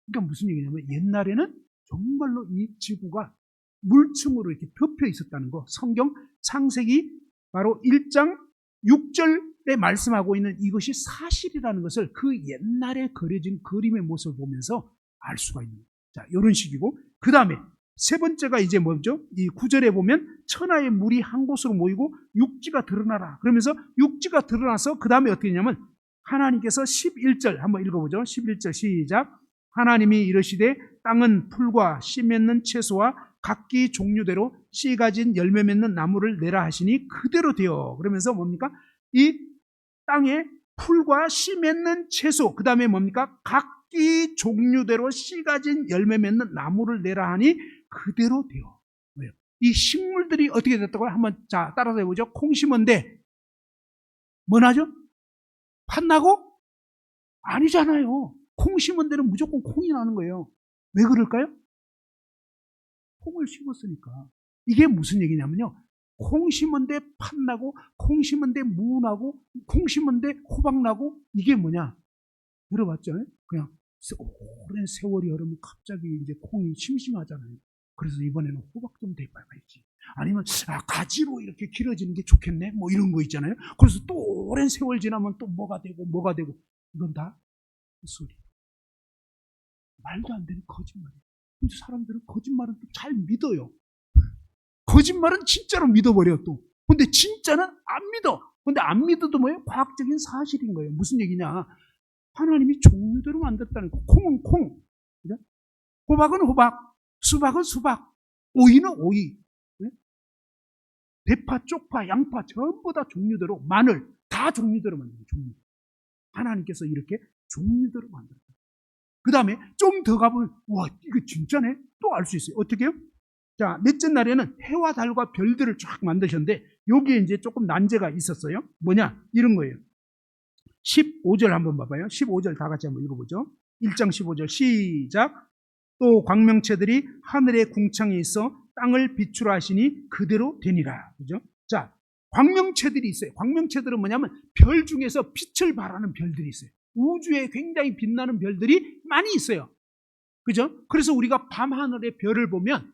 그러니까 무슨 얘기냐면, 옛날에는 정말로 이 지구가 물층으로 이렇게 덮여 있었다는 거, 성경 창세기 바로 1장 6절에 말씀하고 있는 이것이 사실이라는 것을 그 옛날에 그려진 그림의 모습을 보면서 알 수가 있는 거예요. 자, 이런 식이고, 그 다음에 세 번째가 이제 뭐죠? 이 9절에 보면 천하의 물이 한 곳으로 모이고 육지가 드러나라. 그러면서 육지가 드러나서 그 다음에 어떻게 했냐면, 하나님께서 11절 한번 읽어보죠. 11절 시작. 하나님이 이르시되 땅은 풀과 씨 맺는 채소와 각기 종류대로 씨 가진 열매 맺는 나무를 내라 하시니 그대로 되어. 그러면서 뭡니까? 이 땅에 풀과 씨 맺는 채소, 그 다음에 뭡니까? 각기 종류대로 씨 가진 열매 맺는 나무를 내라 하니 그대로 되어. 이 식물들이 어떻게 됐다고요? 한번 자 따라서 해보죠. 콩 심은데 뭐 나죠? 팥 나고? 아니잖아요. 콩 심은 데는 무조건 콩이 나는 거예요. 왜 그럴까요? 콩을 심었으니까. 이게 무슨 얘기냐면요, 콩 심은 데 팥 나고, 콩 심은 데 무 나고, 콩 심은 데 호박 나고, 이게 뭐냐? 들어봤죠? 그냥 오랜 세월이 흐르면 갑자기 이제 콩이 심심하잖아요. 그래서 이번에는 호박 좀 대봐야지. 아니면 가지로 이렇게 길어지는 게 좋겠네, 뭐 이런 거 있잖아요. 그래서 또 오랜 세월 지나면 또 뭐가 되고 이건 다 소리. 말도 안 되는 거짓말이에요. 근데 사람들은 거짓말은 또 잘 믿어요. 거짓말은 진짜로 믿어버려 또. 근데 진짜는 안 믿어. 근데 안 믿어도 뭐예요? 과학적인 사실인 거예요. 무슨 얘기냐? 하나님이 종류대로 만들었다는 거. 콩은 콩, 호박은 호박, 수박은 수박, 오이는 오이, 대파, 쪽파, 양파 전부 다 종류대로, 마늘 다 종류대로 만들어요. 종류. 하나님께서 이렇게 종류대로 만들었다. 그 다음에 좀 더 가보면, 와, 이거 진짜네? 또 알 수 있어요. 어떻게 해요? 자, 넷째 날에는 해와 달과 별들을 쫙 만드셨는데, 여기에 이제 조금 난제가 있었어요. 뭐냐? 이런 거예요. 15절 한번 봐봐요. 15절 다 같이 한번 읽어보죠. 1장 15절 시작. 또 광명체들이 하늘의 궁창에 있어 땅을 비추라 하시니 그대로 되니라. 그죠? 자, 광명체들이 있어요. 광명체들은 뭐냐면 별 중에서 빛을 발하는 별들이 있어요. 우주에 굉장히 빛나는 별들이 많이 있어요. 그죠? 그래서 우리가 밤하늘의 별을 보면,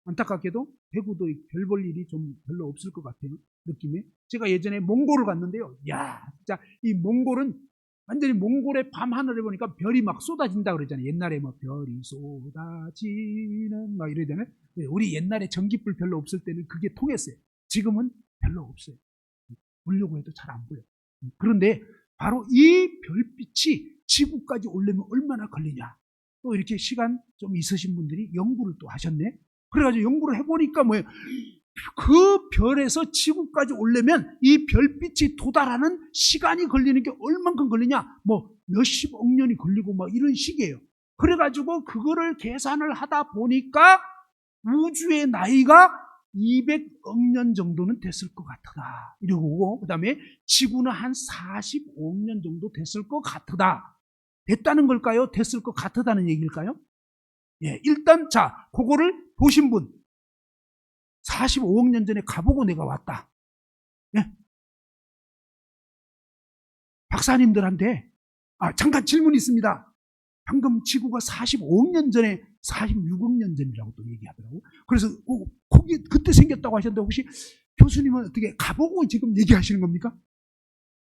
안타깝게도 대구도 별 볼 일이 좀 별로 없을 것 같아요. 느낌이. 제가 예전에 몽골을 갔는데요. 야, 진짜 이 몽골은 완전히 몽골의 밤하늘을 보니까 별이 막 쏟아진다 그러잖아요. 옛날에 뭐 별이 쏟아지는 막 이러잖아요. 우리 옛날에 전기불 별로 없을 때는 그게 통했어요. 지금은 별로 없어요. 보려고 해도 잘 안 보여. 그런데 바로 이 별빛이 지구까지 오려면 얼마나 걸리냐. 또 이렇게 시간 좀 있으신 분들이 연구를 또 하셨네. 그래가지고 연구를 해보니까 뭐예요? 그 별에서 지구까지 오려면 이 별빛이 도달하는 시간이 걸리는 게 얼만큼 걸리냐? 뭐 몇십억 년이 걸리고 막 이런 식이에요. 그래가지고 그거를 계산을 하다 보니까 우주의 나이가 200억 년 정도는 됐을 것 같다. 이러고, 그 다음에 지구는 한 45억 년 정도 됐을 것 같다. 됐다는 걸까요? 됐을 것 같다는 얘기일까요? 예, 일단 자, 그거를 보신 분, 45억 년 전에 가보고 내가 왔다. 예? 박사님들한테 잠깐 질문이 있습니다. 방금 지구가 45억 년 전에 46억 년 전이라고 또 얘기하더라고요. 그래서 거기 그때 생겼다고 하셨는데, 혹시 교수님은 어떻게 가보고 지금 얘기하시는 겁니까?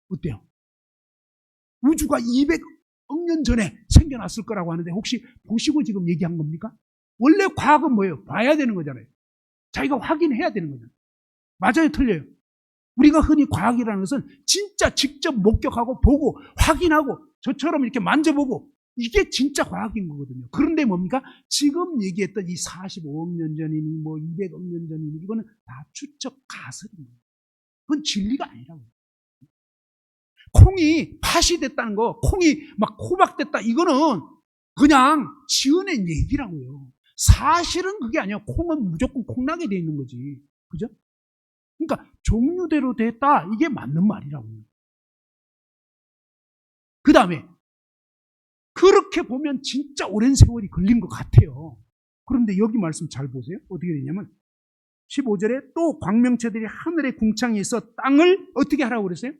어때요? 우주가 년 전에 생겨났을 거라고 하는데 혹시 보시고 지금 얘기한 겁니까? 원래 과학은 뭐예요? 봐야 되는 거잖아요. 자기가 확인해야 되는 거잖아요. 맞아요, 틀려요? 우리가 흔히 과학이라는 것은 진짜 직접 목격하고 보고 확인하고 저처럼 이렇게 만져보고 이게 진짜 과학인 거거든요. 그런데 뭡니까? 지금 얘기했던 이 45억 년 전이니 뭐 200억 년 전이니 이거는 다 추측 가설입니다. 그건 진리가 아니라고요. 콩이 팥이 됐다는 거, 콩이 막 호박됐다, 이거는 그냥 지어낸 얘기라고요. 사실은 그게 아니야. 콩은 무조건 콩나게 돼 있는 거지. 그죠? 그러니까 종류대로 됐다, 이게 맞는 말이라고요. 그 다음에 그렇게 보면 진짜 오랜 세월이 걸린 것 같아요. 그런데 여기 말씀 잘 보세요. 어떻게 되냐면 15절에 또 광명체들이 하늘의 궁창에 있어 땅을 어떻게 하라고 그랬어요?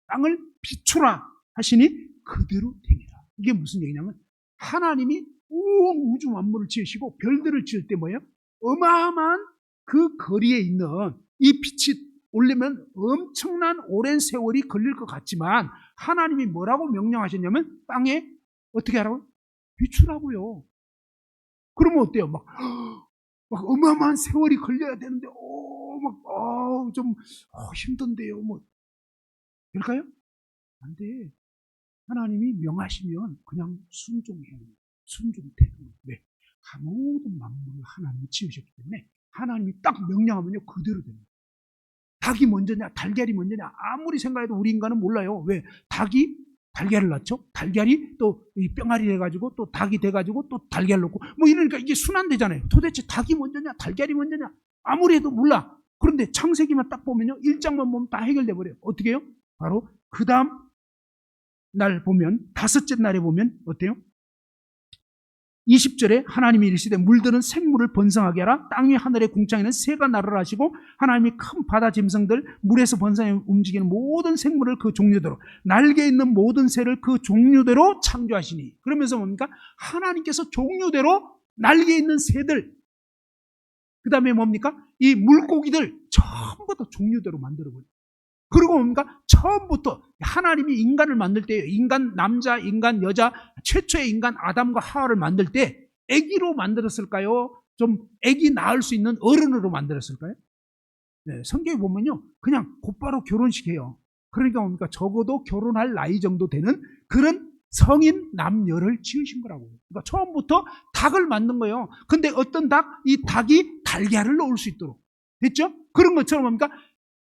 땅을 비추라 하시니 그대로 되니라. 이게 무슨 얘기냐면 하나님이 온 우주 만물을 지으시고 별들을 지을 때 뭐예요? 어마어마한 그 거리에 있는 이 빛이 오려면 엄청난 오랜 세월이 걸릴 것 같지만 하나님이 뭐라고 명령하셨냐면 땅에 어떻게 하라고요? 비추라고요. 그러면 어때요? 막 어마어마한 세월이 걸려야 되는데 좀 힘든데요. 뭐 그럴까요? 안 돼. 하나님이 명하시면 그냥 순종해요. 순종되는 거예요. 왜? 모든 만물을 하나님이 지으셨기 때문에 하나님이 딱 명령하면요 그대로 됩니다. 닭이 먼저냐 달걀이 먼저냐 아무리 생각해도 우리 인간은 몰라요. 왜? 닭이 달걀을 낳죠. 달걀이 또 이 뿅아리 돼가지고 또 닭이 돼가지고 또 달걀 넣고 뭐 이러니까 이게 순환되잖아요. 도대체 닭이 먼저냐 달걀이 먼저냐 아무리 해도 몰라. 그런데 창세기만 딱 보면요 1장만 보면 다 해결돼 버려요. 어떻게 해요? 바로 그 다음 날 보면 다섯째 날에 보면 어때요? 20절에 하나님이 이르시되 물들은 생물을 번성하게 하라. 땅 위 하늘의 궁창에는 새가 나르라 하시고 하나님이 큰 바다 짐승들 물에서 번성해 움직이는 모든 생물을 그 종류대로 날개 있는 모든 새를 그 종류대로 창조하시니. 그러면서 뭡니까? 하나님께서 종류대로 날개 있는 새들 그 다음에 뭡니까? 이 물고기들 전부 다 종류대로 만들어버려요. 그리고 뭡니까? 처음부터 하나님이 인간을 만들 때 인간 남자, 인간 여자, 최초의 인간 아담과 하와를 만들 때 아기로 만들었을까요? 좀 아기 낳을 수 있는 어른으로 만들었을까요? 네, 성경에 보면요. 그냥 곧바로 결혼식해요. 그러니까 뭡니까? 적어도 결혼할 나이 정도 되는 그런 성인 남녀를 지으신 거라고. 그러니까 처음부터 닭을 만든 거예요. 근데 어떤 닭? 이 닭이 달걀을 넣을 수 있도록. 됐죠? 그런 것처럼 뭡니까?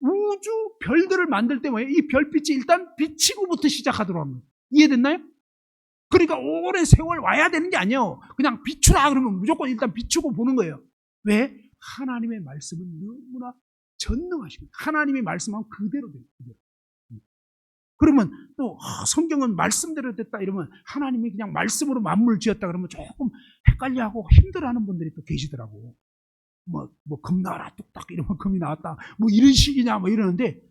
우주 별들을 만들 때 뭐예요? 이 별빛이 일단 비치고부터 시작하도록 합니다. 이해됐나요? 그러니까 오랜 세월 와야 되는 게 아니에요. 그냥 비추라 그러면 무조건 일단 비추고 보는 거예요. 왜? 하나님의 말씀은 너무나 전능하시고 하나님이 말씀하면 그대로 돼요. 그대로. 그러면 또 성경은 말씀대로 됐다 이러면 하나님이 그냥 말씀으로 만물 지었다 그러면 조금 헷갈려하고 힘들어하는 분들이 또 계시더라고. 금 나와라 뚝딱 이러면 금이 나왔다 뭐 이런 식이냐 뭐 이러는데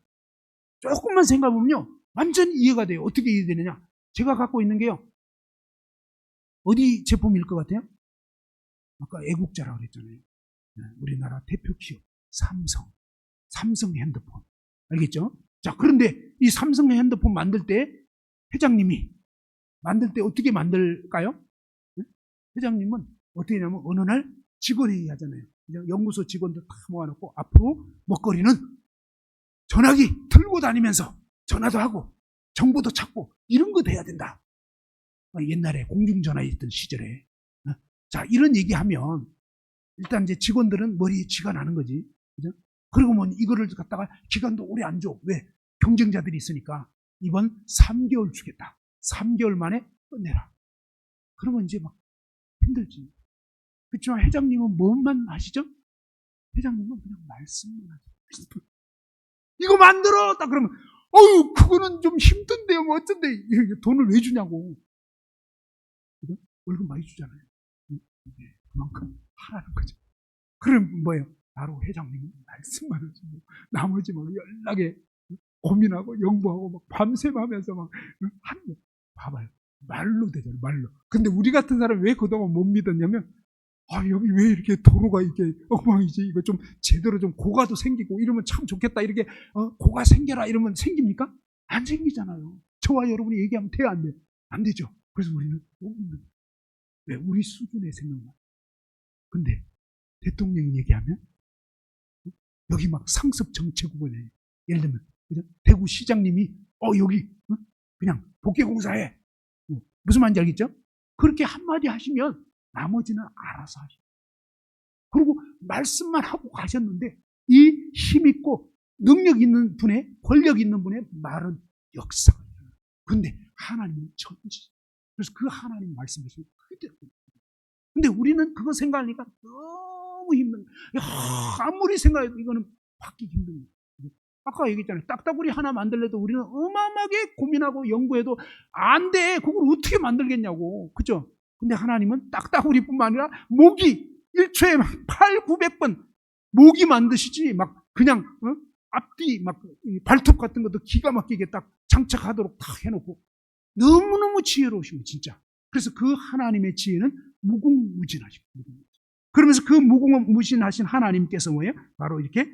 조금만 생각해보면요 완전히 이해가 돼요. 어떻게 이해되느냐? 제가 갖고 있는 게요 어디 제품일 것 같아요? 아까 애국자라고 그랬잖아요. 우리나라 대표 기업 삼성 핸드폰 알겠죠? 자 그런데 이 삼성 핸드폰 만들 때 회장님이 만들 때 어떻게 만들까요? 회장님은 어떻게 하냐면 어느 날 직원회의 하잖아요. 연구소 직원들 다 모아놓고 앞으로 먹거리는 전화기 들고 다니면서 전화도 하고 정보도 찾고 이런 거 돼야 된다. 옛날에 공중전화 있던 시절에. 자 이런 얘기하면 일단 이제 직원들은 머리에 쥐가 나는 거지. 그죠? 그리고 뭐 이거를 갖다가 기간도 오래 안 줘. 왜? 경쟁자들이 있으니까 이번 3개월 주겠다. 3개월 만에 끝내라. 그러면 이제 막 힘들지. 그렇지만 회장님은 뭐만 하시죠? 회장님은 그냥 말씀만 하죠. 이거 만들어! 딱 그러면, 그거는 좀 힘든데요, 뭐 어쩐데. 돈을 왜 주냐고. 그죠? 월급 많이 주잖아요. 그만큼 하라는 거죠. 그럼 뭐예요? 바로 회장님은 말씀만 하시고, 나머지 막 연락에 고민하고, 연구하고, 막 밤샘 하면서 막 하는 거예요. 봐봐요. 말로 되잖아요, 말로. 근데 우리 같은 사람이 왜 그동안 못 믿었냐면, 여기 왜 이렇게 도로가 이렇게 엉망이지? 이거 좀 제대로 좀 고가도 생기고 이러면 참 좋겠다. 이렇게 고가 생겨라 이러면 생깁니까? 안 생기잖아요. 저와 여러분이 얘기하면 돼요, 안 돼요? 안 되죠. 그래서 우리는 못 믿는 거예요. 왜? 우리 수준의 생각만. 근데 대통령이 얘기하면 여기 막 상습 정책국을 해. 예를 들면 그죠? 대구 시장님이 여기 그냥 복개공사해. 무슨 말인지 알겠죠? 그렇게 한마디 하시면 나머지는 알아서 하시고, 그리고 말씀만 하고 가셨는데 이 힘있고 능력 있는 분의, 권력 있는 분의 말은 역사가 일어나요. 근데 하나님은 천지. 그래서 그 하나님 말씀하시면 그대로. 근데 우리는 그거 생각하니까 너무 힘든 거예요. 아무리 생각해도 이거는 바뀌기 힘든 거예요. 아까 얘기했잖아요. 딱따구리 하나 만들려도 우리는 어마어마하게 고민하고 연구해도 안 돼. 그걸 어떻게 만들겠냐고. 그죠? 근데 하나님은 딱따구리뿐만 아니라 모기, 1초에 8, 900번 모기 만드시지, 막 그냥 앞뒤 막 발톱 같은 것도 기가 막히게 딱 장착하도록 다 해놓고 너무너무 지혜로우십니다. 진짜. 그래서 그 하나님의 지혜는 무궁무진하시고, 그러면서 그 무궁무진하신 하나님께서 뭐예요? 바로 이렇게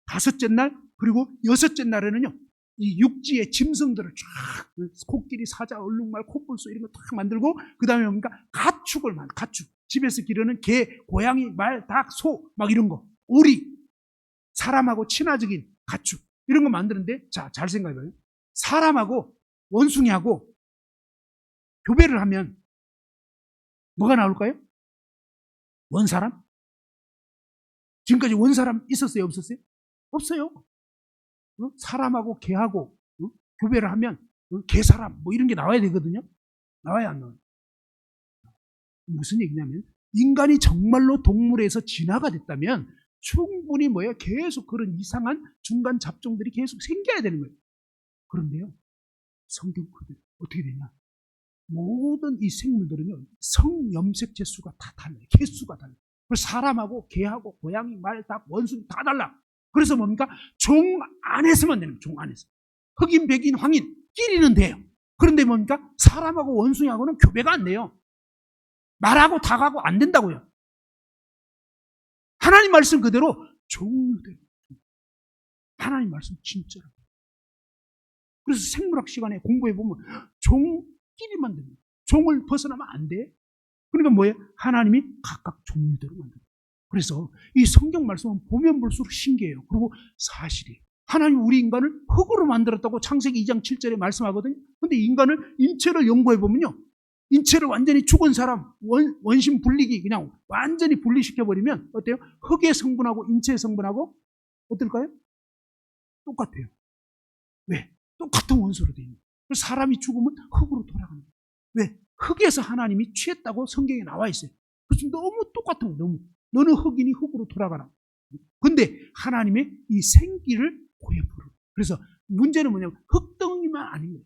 다섯째 날 그리고 여섯째 날에는요, 이 육지의 짐승들을 쫙, 코끼리, 사자, 얼룩말, 콧불소 이런 거 딱 만들고, 그 다음에 뭡니까? 가축을 가축. 집에서 기르는 개, 고양이, 말, 닭, 소, 막 이런 거. 오리. 사람하고 친화적인 가축. 이런 거 만드는데, 자, 잘 생각해봐요. 사람하고 원숭이하고 교배를 하면 뭐가 나올까요? 원사람? 지금까지 원사람 있었어요? 없었어요? 없어요. 사람하고 개하고 교배를 하면 개사람 뭐 이런 게 나와야 되거든요. 나와야 안 나와요? 무슨 얘기냐면 인간이 정말로 동물에서 진화가 됐다면 충분히 뭐예요? 계속 그런 이상한 중간 잡종들이 계속 생겨야 되는 거예요. 그런데요, 성경 그대로 어떻게 되냐? 모든 이 생물들은요, 성염색체 수가 다 달라요. 개수가 달라요. 그래서 사람하고 개하고 고양이, 말, 닭, 원숭이 다 달라. 그래서 뭡니까? 종 안에서만 되는 거예요. 종 안에서. 흑인, 백인, 황인끼리는 돼요. 그런데 뭡니까? 사람하고 원숭이하고는 교배가 안 돼요. 말하고 닭하고 안 된다고요. 하나님 말씀 그대로 종류대로. 하나님 말씀 진짜로. 그래서 생물학 시간에 공부해보면 종끼리만 됩니다. 종을 벗어나면 안 돼. 그러니까 뭐예요? 하나님이 각각 종류대로 만듭니다. 그래서 이 성경 말씀은 보면 볼수록 신기해요. 그리고 사실이에요. 하나님 우리 인간을 흙으로 만들었다고 창세기 2장 7절에 말씀하거든요. 근데 인간을, 인체를 연구해보면요, 인체를 완전히 죽은 사람, 원심 분리기 그냥 완전히 분리시켜버리면 어때요? 흙의 성분하고 인체의 성분하고 어떨까요? 똑같아요. 왜? 똑같은 원소로 되어 있는 거예요. 사람이 죽으면 흙으로 돌아가는 거예요. 왜? 흙에서 하나님이 취했다고 성경에 나와 있어요. 그래서 너무 똑같은 거예요. 너무. 너는 흙이니 흙으로 돌아가라. 근데 하나님의 이 생기를 고해 부르는. 그래서 문제는 뭐냐면 흙덩이만 아닌 거예요.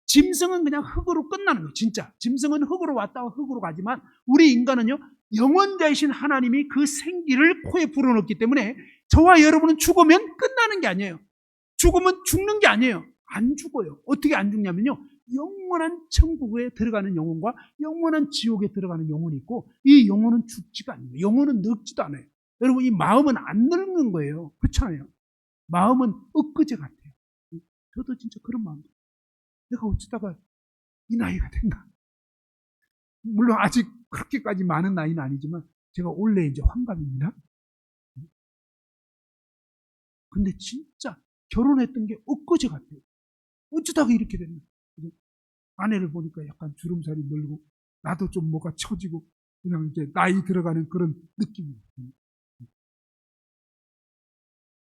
짐승은 그냥 흙으로 끝나는 거예요. 진짜. 짐승은 흙으로 왔다가 흙으로 가지만 우리 인간은요, 영원자이신 하나님이 그 생기를 코에 불어넣기 때문에 저와 여러분은 죽으면 끝나는 게 아니에요. 죽으면 죽는 게 아니에요. 안 죽어요. 어떻게 안 죽냐면요, 영원한 천국에 들어가는 영혼과 영원한 지옥에 들어가는 영혼이 있고, 이 영혼은 죽지가 않아요. 영혼은 늙지도 않아요. 여러분, 이 마음은 안 늙는 거예요. 그렇잖아요. 마음은 엊그제 같아요. 저도 진짜 그런 마음이에요. 내가 어쩌다가 이 나이가 된가. 물론 아직 그렇게까지 많은 나이는 아니지만 제가 원래 이제 환갑입니다. 근데 진짜 결혼했던 게 엊그제 같아요. 어쩌다가 이렇게 됐나. 아내를 보니까 약간 주름살이 늘고 나도 좀 뭐가 처지고 그냥 이제 나이 들어가는 그런 느낌이에요.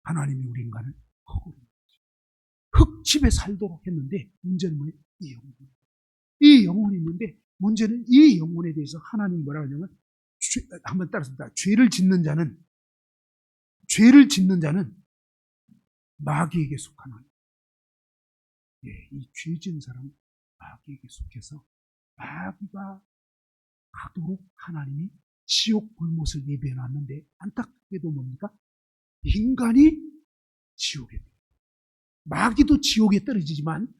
하나님이 우리 인간을 흙으로, 흙집에 살도록 했는데 문제는 뭐예요? 이 영혼. 이 영혼이 있는데 문제는 이 영혼에 대해서 하나님 뭐라 하냐면, 한번 따라서 죄를 짓는 자는 마귀에게 속하는, 이 죄 지은 사람은 마귀에게 속해서 마귀가 가도록 하나님이 지옥 불못을 예비해 놨는데, 안타깝게도 뭡니까? 인간이 지옥에, 마귀도 지옥에 떨어지지만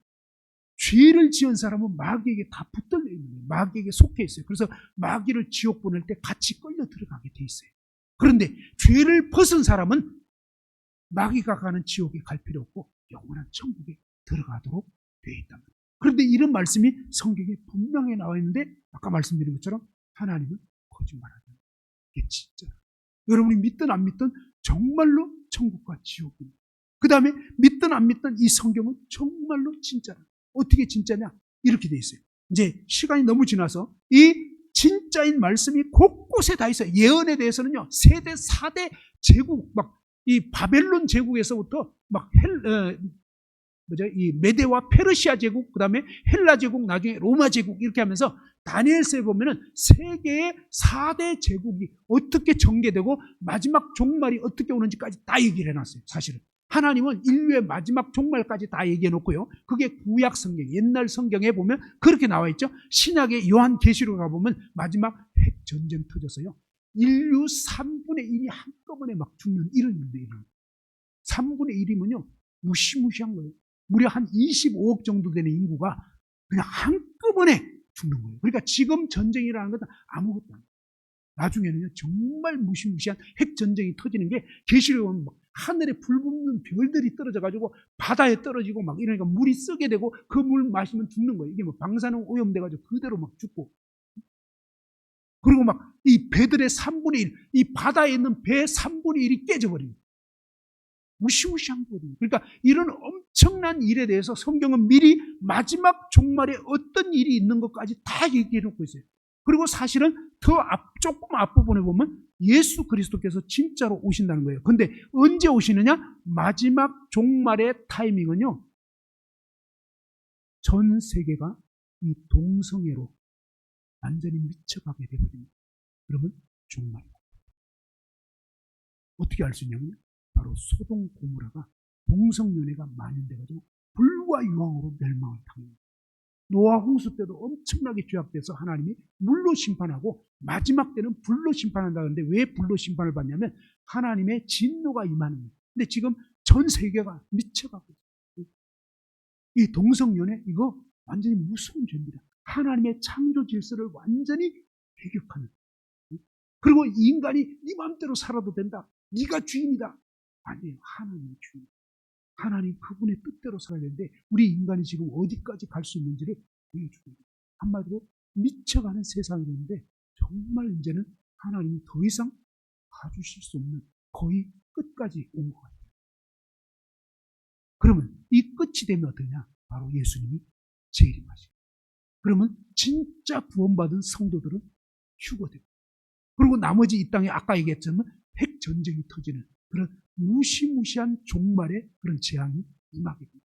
죄를 지은 사람은 마귀에게 다 붙들려 있는 거예요. 마귀에게 속해 있어요. 그래서 마귀를 지옥 보낼 때 같이 끌려 들어가게 돼 있어요. 그런데 죄를 벗은 사람은 마귀가 가는 지옥에 갈 필요 없고 영원한 천국에 들어가도록 되어 있다. 그런데 이런 말씀이 성경에 분명히 나와 있는데 아까 말씀드린 것처럼 하나님은 거짓말하지 않아요. 이게 진짜. 여러분이 믿든 안 믿든 정말로 천국과 지옥입니다. 그 다음에 믿든 안 믿든 이 성경은 정말로 진짜라. 어떻게 진짜냐? 이렇게 돼 있어요. 이제 시간이 너무 지나서 이 진짜인 말씀이 곳곳에 다 있어요. 예언에 대해서는요, 세대, 4대 제국, 막 이 바벨론 제국에서부터 막 이 메데와 페르시아 제국, 그 다음에 헬라 제국, 나중에 로마 제국 이렇게 하면서 다니엘서에 보면은 세계의 4대 제국이 어떻게 전개되고 마지막 종말이 어떻게 오는지까지 다 얘기를 해놨어요. 사실은 하나님은 인류의 마지막 종말까지 다 얘기해 놓고요. 그게 구약 성경, 옛날 성경에 보면 그렇게 나와 있죠. 신약의 요한계시록에 가보면 마지막 핵전쟁 터져서요, 인류 3분의 1이 한꺼번에 막 죽는 이런 일도 일어납니다. 3분의 1이면요 무시무시한 거예요. 무려 한 25억 정도 되는 인구가 그냥 한꺼번에 죽는 거예요. 그러니까 지금 전쟁이라는 것은 아무것도 아니에요. 나중에는요 정말 무시무시한 핵전쟁이 터지는 게 계시록에 보면 막 하늘에 불 붙는 별들이 떨어져가지고 바다에 떨어지고 막 이러니까 물이 쓰게 되고 그 물 마시면 죽는 거예요. 이게 뭐 방사능 오염돼가지고 그대로 막 죽고, 그리고 막 이 배들의 3분의 1, 이 바다에 있는 배 3분의 1이 깨져버립니다. 무시무시한 거거든요. 그러니까 이런 엄청난 일에 대해서 성경은 미리 마지막 종말에 어떤 일이 있는 것까지 다 얘기해 놓고 있어요. 그리고 사실은 조금 앞부분에 보면 예수 그리스도께서 진짜로 오신다는 거예요. 근데 언제 오시느냐? 마지막 종말의 타이밍은요, 전 세계가 이 동성애로 완전히 미쳐가게 되거든요. 그러면 종말입니다. 어떻게 알 수 있냐면요, 바로 소돔 고모라가 동성연애가 만연돼가지고 불과 유황으로 멸망을 당합니다. 노아 홍수 때도 엄청나게 죄악돼서 하나님이 물로 심판하고 마지막 때는 불로 심판한다는데 왜 불로 심판을 받냐면 하나님의 진노가 임하는 거예요. 근데 지금 전 세계가 미쳐가고 있어요. 이 동성연애 이거 완전히 무서운 죄입니다. 하나님의 창조 질서를 완전히 배격하는. 그리고 인간이 네 마음대로 살아도 된다, 네가 주인이다. 아니에요. 하나님이 주인. 하나님 그분의 뜻대로 살아야 되는데 우리 인간이 지금 어디까지 갈 수 있는지를 보여주고 있어요. 한마디로 미쳐가는 세상이 되는데 정말 이제는 하나님이 더 이상 봐주실 수 없는 거의 끝까지 온 것 같아요. 그러면 이 끝이 되면 어떠냐? 바로 예수님이 재림하시고, 그러면 진짜 구원받은 성도들은 휴거되고, 그리고 나머지 이 땅에 아까 얘기했지만 핵전쟁이 터지는 그런 무시무시한 종말의 그런 재앙이 임하게 됩니다.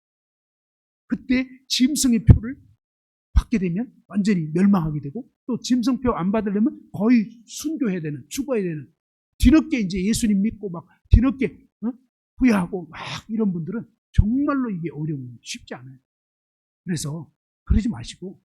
그때 짐승의 표를 받게 되면 완전히 멸망하게 되고, 또 짐승표 안 받으려면 거의 순교해야 되는, 죽어야 되는, 뒤늦게 이제 예수님 믿고 막 뒤늦게 후회하고 막 이런 분들은 정말로 이게 어려운, 쉽지 않아요. 그래서 그러지 마시고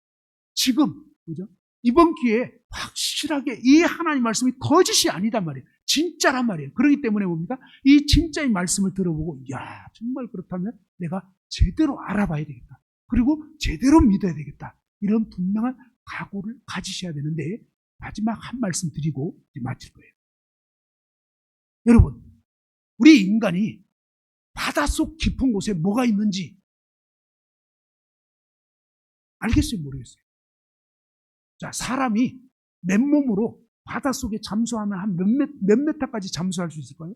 지금, 그죠? 이번 기회에 확실하게 이 하나님 말씀이 거짓이 아니단 말이에요. 진짜란 말이에요. 그렇기 때문에 뭡니까? 이 진짜의 말씀을 들어보고, 야, 정말 그렇다면 내가 제대로 알아봐야 되겠다. 그리고 제대로 믿어야 되겠다. 이런 분명한 각오를 가지셔야 되는데, 마지막 한 말씀 드리고 이제 마칠 거예요. 여러분, 우리 인간이 바닷속 깊은 곳에 뭐가 있는지 알겠어요? 모르겠어요? 자, 사람이 맨몸으로 바닷속에 잠수하면 한 몇 메타까지 잠수할 수 있을까요?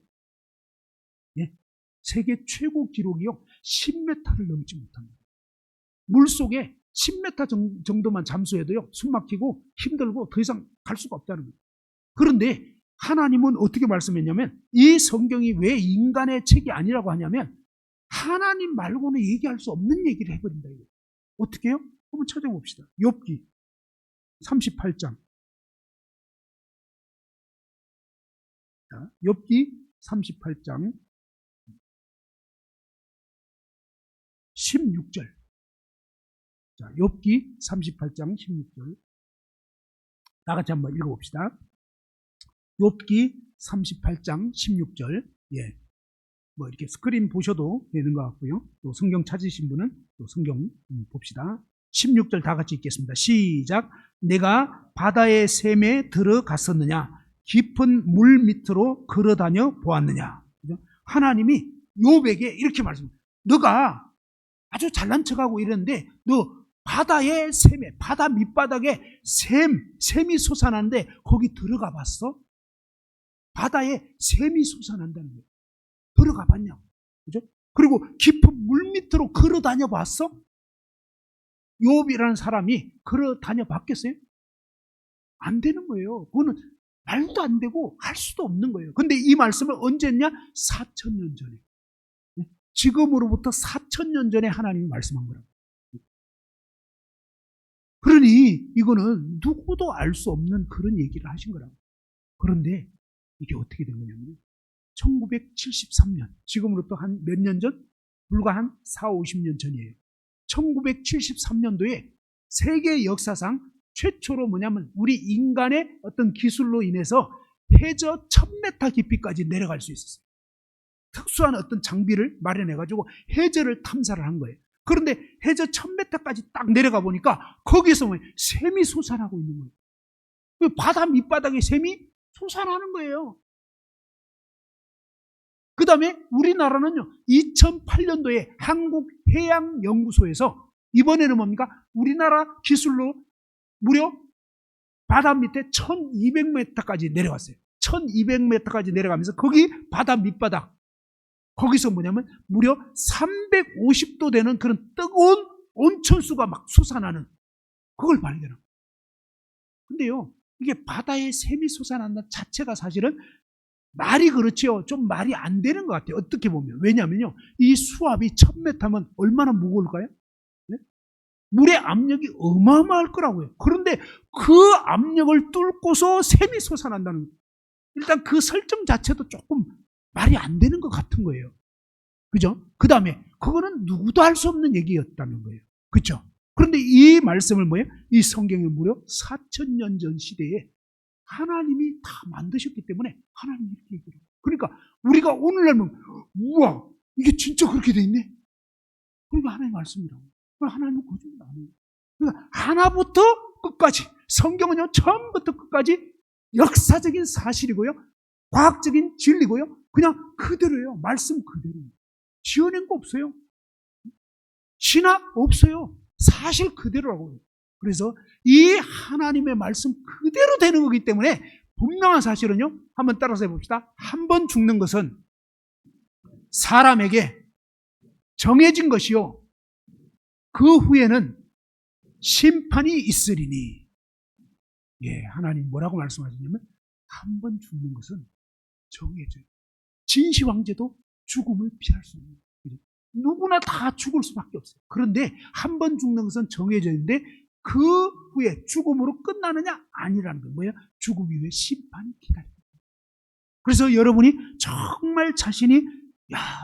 예. 세계 최고 기록이요, 10m를 넘지 못합니다. 물속에 10m 정도만 잠수해도요, 숨 막히고 힘들고 더 이상 갈 수가 없다는 거예요. 그런데 하나님은 어떻게 말씀했냐면, 이 성경이 왜 인간의 책이 아니라고 하냐면 하나님 말고는 얘기할 수 없는 얘기를 해버린다. 어떻게 해요? 한번 찾아봅시다. 욥기 38장. 자, 욥기 38장 16절. 자, 욥기 38장 16절. 다 같이 한번 읽어봅시다. 욥기 38장 16절. 예. 뭐 이렇게 스크린 보셔도 되는 것 같고요. 또 성경 찾으신 분은 또 성경 봅시다. 16절 다 같이 읽겠습니다. 시작. 내가 바다의 샘에 들어갔었느냐? 깊은 물 밑으로 걸어다녀 보았느냐? 하나님이 욥에게 이렇게 말씀합니다. 너가 아주 잘난 척하고 이랬는데 너 바다의 샘에, 바다 밑바닥에 샘이 솟아나는데 거기 들어가 봤어? 바다에 샘이 솟아난다는 거예요. 들어가 봤냐고. 그죠? 그리고 깊은 물 밑으로 걸어 다녀 봤어? 욥이라는 사람이 걸어 다녀 봤겠어요? 안 되는 거예요. 그거는 말도 안 되고 할 수도 없는 거예요. 근데 이 말씀을 언제 했냐? 4,000년 전에. 지금으로부터 4,000년 전에 하나님이 말씀한 거라고. 그러니 이거는 누구도 알 수 없는 그런 얘기를 하신 거라고. 그런데 이게 어떻게 된 거냐면 1973년, 지금으로부터 한 몇 년 전? 불과 한 4, 50년 전이에요. 1973년도에 세계 역사상 최초로 뭐냐면 우리 인간의 어떤 기술로 인해서 해저 1000m 깊이까지 내려갈 수 있었어요. 특수한 어떤 장비를 마련해가지고 해저를 탐사를 한 거예요. 그런데 해저 1000m까지 딱 내려가 보니까 거기서 샘이 솟아나고 있는 거예요. 바다 밑바닥에 샘이 솟아나는 거예요. 그 다음에 우리나라는요, 2008년도에 한국해양연구소에서 이번에는 뭡니까? 우리나라 기술로 무려 바다 밑에 1200m까지 내려갔어요. 1200m까지 내려가면서 거기 바다 밑바닥, 거기서 뭐냐면 무려 350도 되는 그런 뜨거운 온천수가 막 솟아나는 그걸 발견합니다. 근데요, 이게 바다에 샘이 솟아난다는 자체가 사실은 말이 그렇지요. 좀 말이 안 되는 것 같아요. 어떻게 보면. 왜냐면요, 이 수압이 1000m면 얼마나 무거울까요? 네? 물의 압력이 어마어마할 거라고요. 그런데 그 압력을 뚫고서 샘이 솟아난다는 거예요. 일단 그 설정 자체도 조금 말이 안 되는 것 같은 거예요. 그죠? 그 다음에 그거는 누구도 할 수 없는 얘기였다는 거예요. 그렇죠? 그런데 이 말씀을 뭐예요? 이 성경을 무려 4,000년 전 시대에 하나님이 다 만드셨기 때문에 하나님이 이렇게 얘기해요. 그러니까 우리가 오늘날 보면 우와, 이게 진짜 그렇게 돼 있네. 그러니까 하나님의 말씀이라고. 하나님은 거짓말 안 해요. 그러니까 하나부터 끝까지 성경은요, 처음부터 끝까지 역사적인 사실이고요, 과학적인 진리고요, 그냥 그대로예요. 말씀 그대로. 지어낸 거 없어요. 신학 없어요. 사실 그대로라고요. 그래서 이 하나님의 말씀 그대로 되는 거기 때문에 분명한 사실은요, 한번 따라서 해봅시다. 한 번 죽는 것은 사람에게 정해진 것이요, 그 후에는 심판이 있으리니. 예, 하나님 뭐라고 말씀하시냐면 한 번 죽는 것은 정해져요. 진시황제도 죽음을 피할 수 없는 거예요. 누구나 다 죽을 수밖에 없어요. 그런데 한 번 죽는 것은 정해져 있는데 그 후에 죽음으로 끝나느냐? 아니라는 거예요. 뭐예요? 죽음 이후에 심판이 기다립니다. 그래서 여러분이 정말 자신이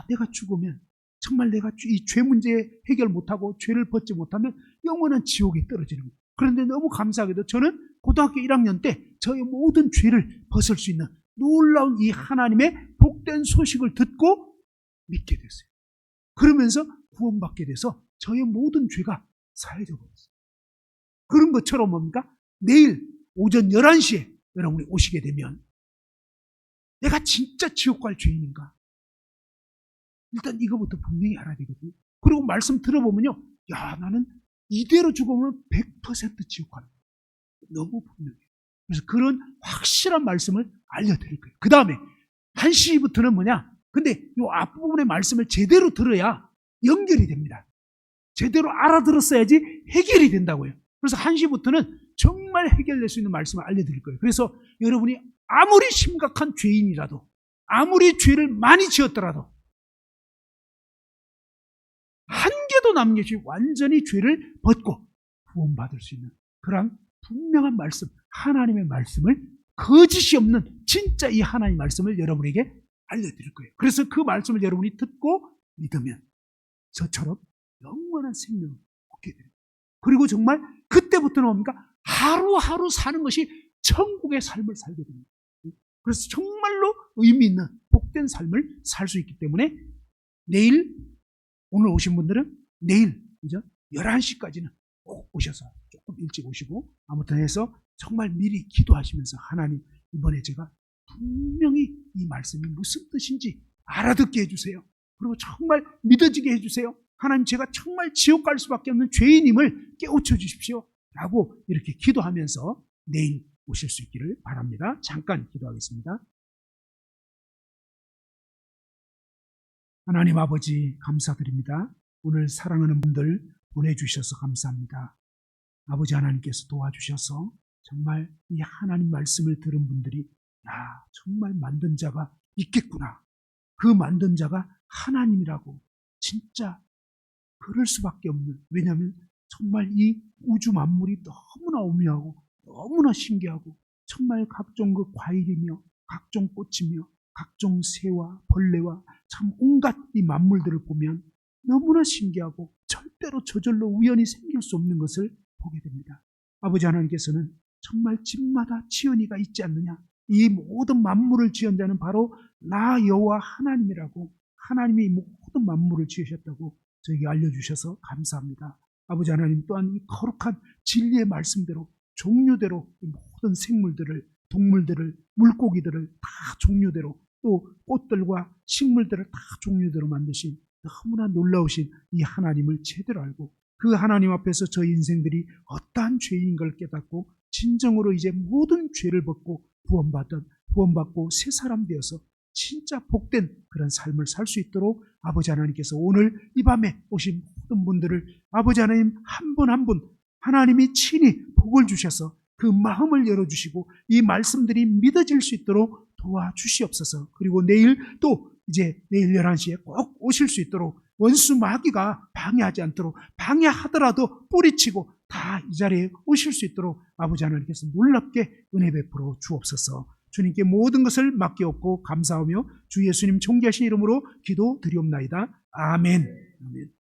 내가 죽으면 정말 내가 이 죄 문제 해결 못하고 죄를 벗지 못하면 영원한 지옥에 떨어지는 거예요. 그런데 너무 감사하게도 저는 고등학교 1학년 때 저의 모든 죄를 벗을 수 있는 놀라운 이 하나님의 복된 소식을 듣고 믿게 됐어요. 그러면서 구원받게 돼서 저의 모든 죄가 사해져 버렸어요. 그런 것처럼 뭡니까? 내일 오전 11시에 여러분이 오시게 되면 내가 진짜 지옥 갈 죄인인가? 일단 이거부터 분명히 알아야 되거든요. 그리고 말씀 들어보면요, 나는 이대로 죽으면 100% 지옥 가는 거예요. 너무 분명해요. 그래서 그런 확실한 말씀을 알려드릴 거예요. 그 다음에 1시부터는 뭐냐? 근데 이 앞부분의 말씀을 제대로 들어야 연결이 됩니다. 제대로 알아들었어야지 해결이 된다고요. 그래서 1시부터는 정말 해결될 수 있는 말씀을 알려드릴 거예요. 그래서 여러분이 아무리 심각한 죄인이라도, 아무리 죄를 많이 지었더라도 한 개도 남겨주지 완전히 죄를 벗고 구원받을 수 있는 그런 분명한 말씀, 하나님의 말씀을, 거짓이 없는 진짜 이 하나님의 말씀을 여러분에게 알려드릴 거예요. 그래서 그 말씀을 여러분이 듣고 믿으면 저처럼 영원한 생명을 얻게 됩니다. 그리고 정말 그때부터는 뭡니까? 하루하루 사는 것이 천국의 삶을 살게 됩니다. 그래서 정말로 의미 있는 복된 삶을 살 수 있기 때문에 내일, 오늘 오신 분들은 내일, 그죠? 11시까지는 꼭 오셔서 조금 일찍 오시고, 아무튼 해서 정말 미리 기도하시면서 하나님, 이번에 제가 분명히 이 말씀이 무슨 뜻인지 알아듣게 해주세요. 그리고 정말 믿어지게 해주세요. 하나님 제가 정말 지옥 갈 수밖에 없는 죄인임을 깨우쳐 주십시오 라고 이렇게 기도하면서 내일 오실 수 있기를 바랍니다. 잠깐 기도하겠습니다. 하나님 아버지 감사드립니다. 오늘 사랑하는 분들 보내주셔서 감사합니다. 아버지 하나님께서 도와주셔서 정말 이 하나님 말씀을 들은 분들이 정말 만든 자가 있겠구나. 그 만든 자가 하나님이라고 진짜 그럴 수밖에 없는, 왜냐하면 정말 이 우주 만물이 너무나 오묘하고 너무나 신기하고 정말 각종 그 과일이며 각종 꽃이며 각종 새와 벌레와 참 온갖 이 만물들을 보면 너무나 신기하고 절대로 저절로 우연히 생길 수 없는 것을 보게 됩니다. 아버지 하나님께서는 정말 집마다 지연이가 있지 않느냐, 이 모든 만물을 지은 자는 바로 나 여호와 하나님이라고, 하나님이 모든 만물을 지으셨다고 저에게 알려주셔서 감사합니다. 아버지 하나님 또한 이 거룩한 진리의 말씀대로 종류대로 이 모든 생물들을, 동물들을, 물고기들을 다 종류대로, 또 꽃들과 식물들을 다 종류대로 만드신 너무나 놀라우신 이 하나님을 제대로 알고 그 하나님 앞에서 저희 인생들이 어떠한 죄인 걸 깨닫고 진정으로 이제 모든 죄를 벗고 구원받고 새 사람 되어서 진짜 복된 그런 삶을 살 수 있도록 아버지 하나님께서 오늘 이 밤에 오신 모든 분들을 아버지 하나님 한 분 한 분 하나님이 친히 복을 주셔서 그 마음을 열어주시고 이 말씀들이 믿어질 수 있도록 도와주시옵소서. 그리고 내일 또 이제 내일 11시에 꼭 오실 수 있도록 원수 마귀가 방해하지 않도록, 방해하더라도 뿌리치고 다 이 자리에 오실 수 있도록 아버지 하나님께서 놀랍게 은혜 베풀어 주옵소서. 주님께 모든 것을 맡기옵고 감사하며 주 예수님 존귀하신 이름으로 기도드리옵나이다. 아멘. 아멘.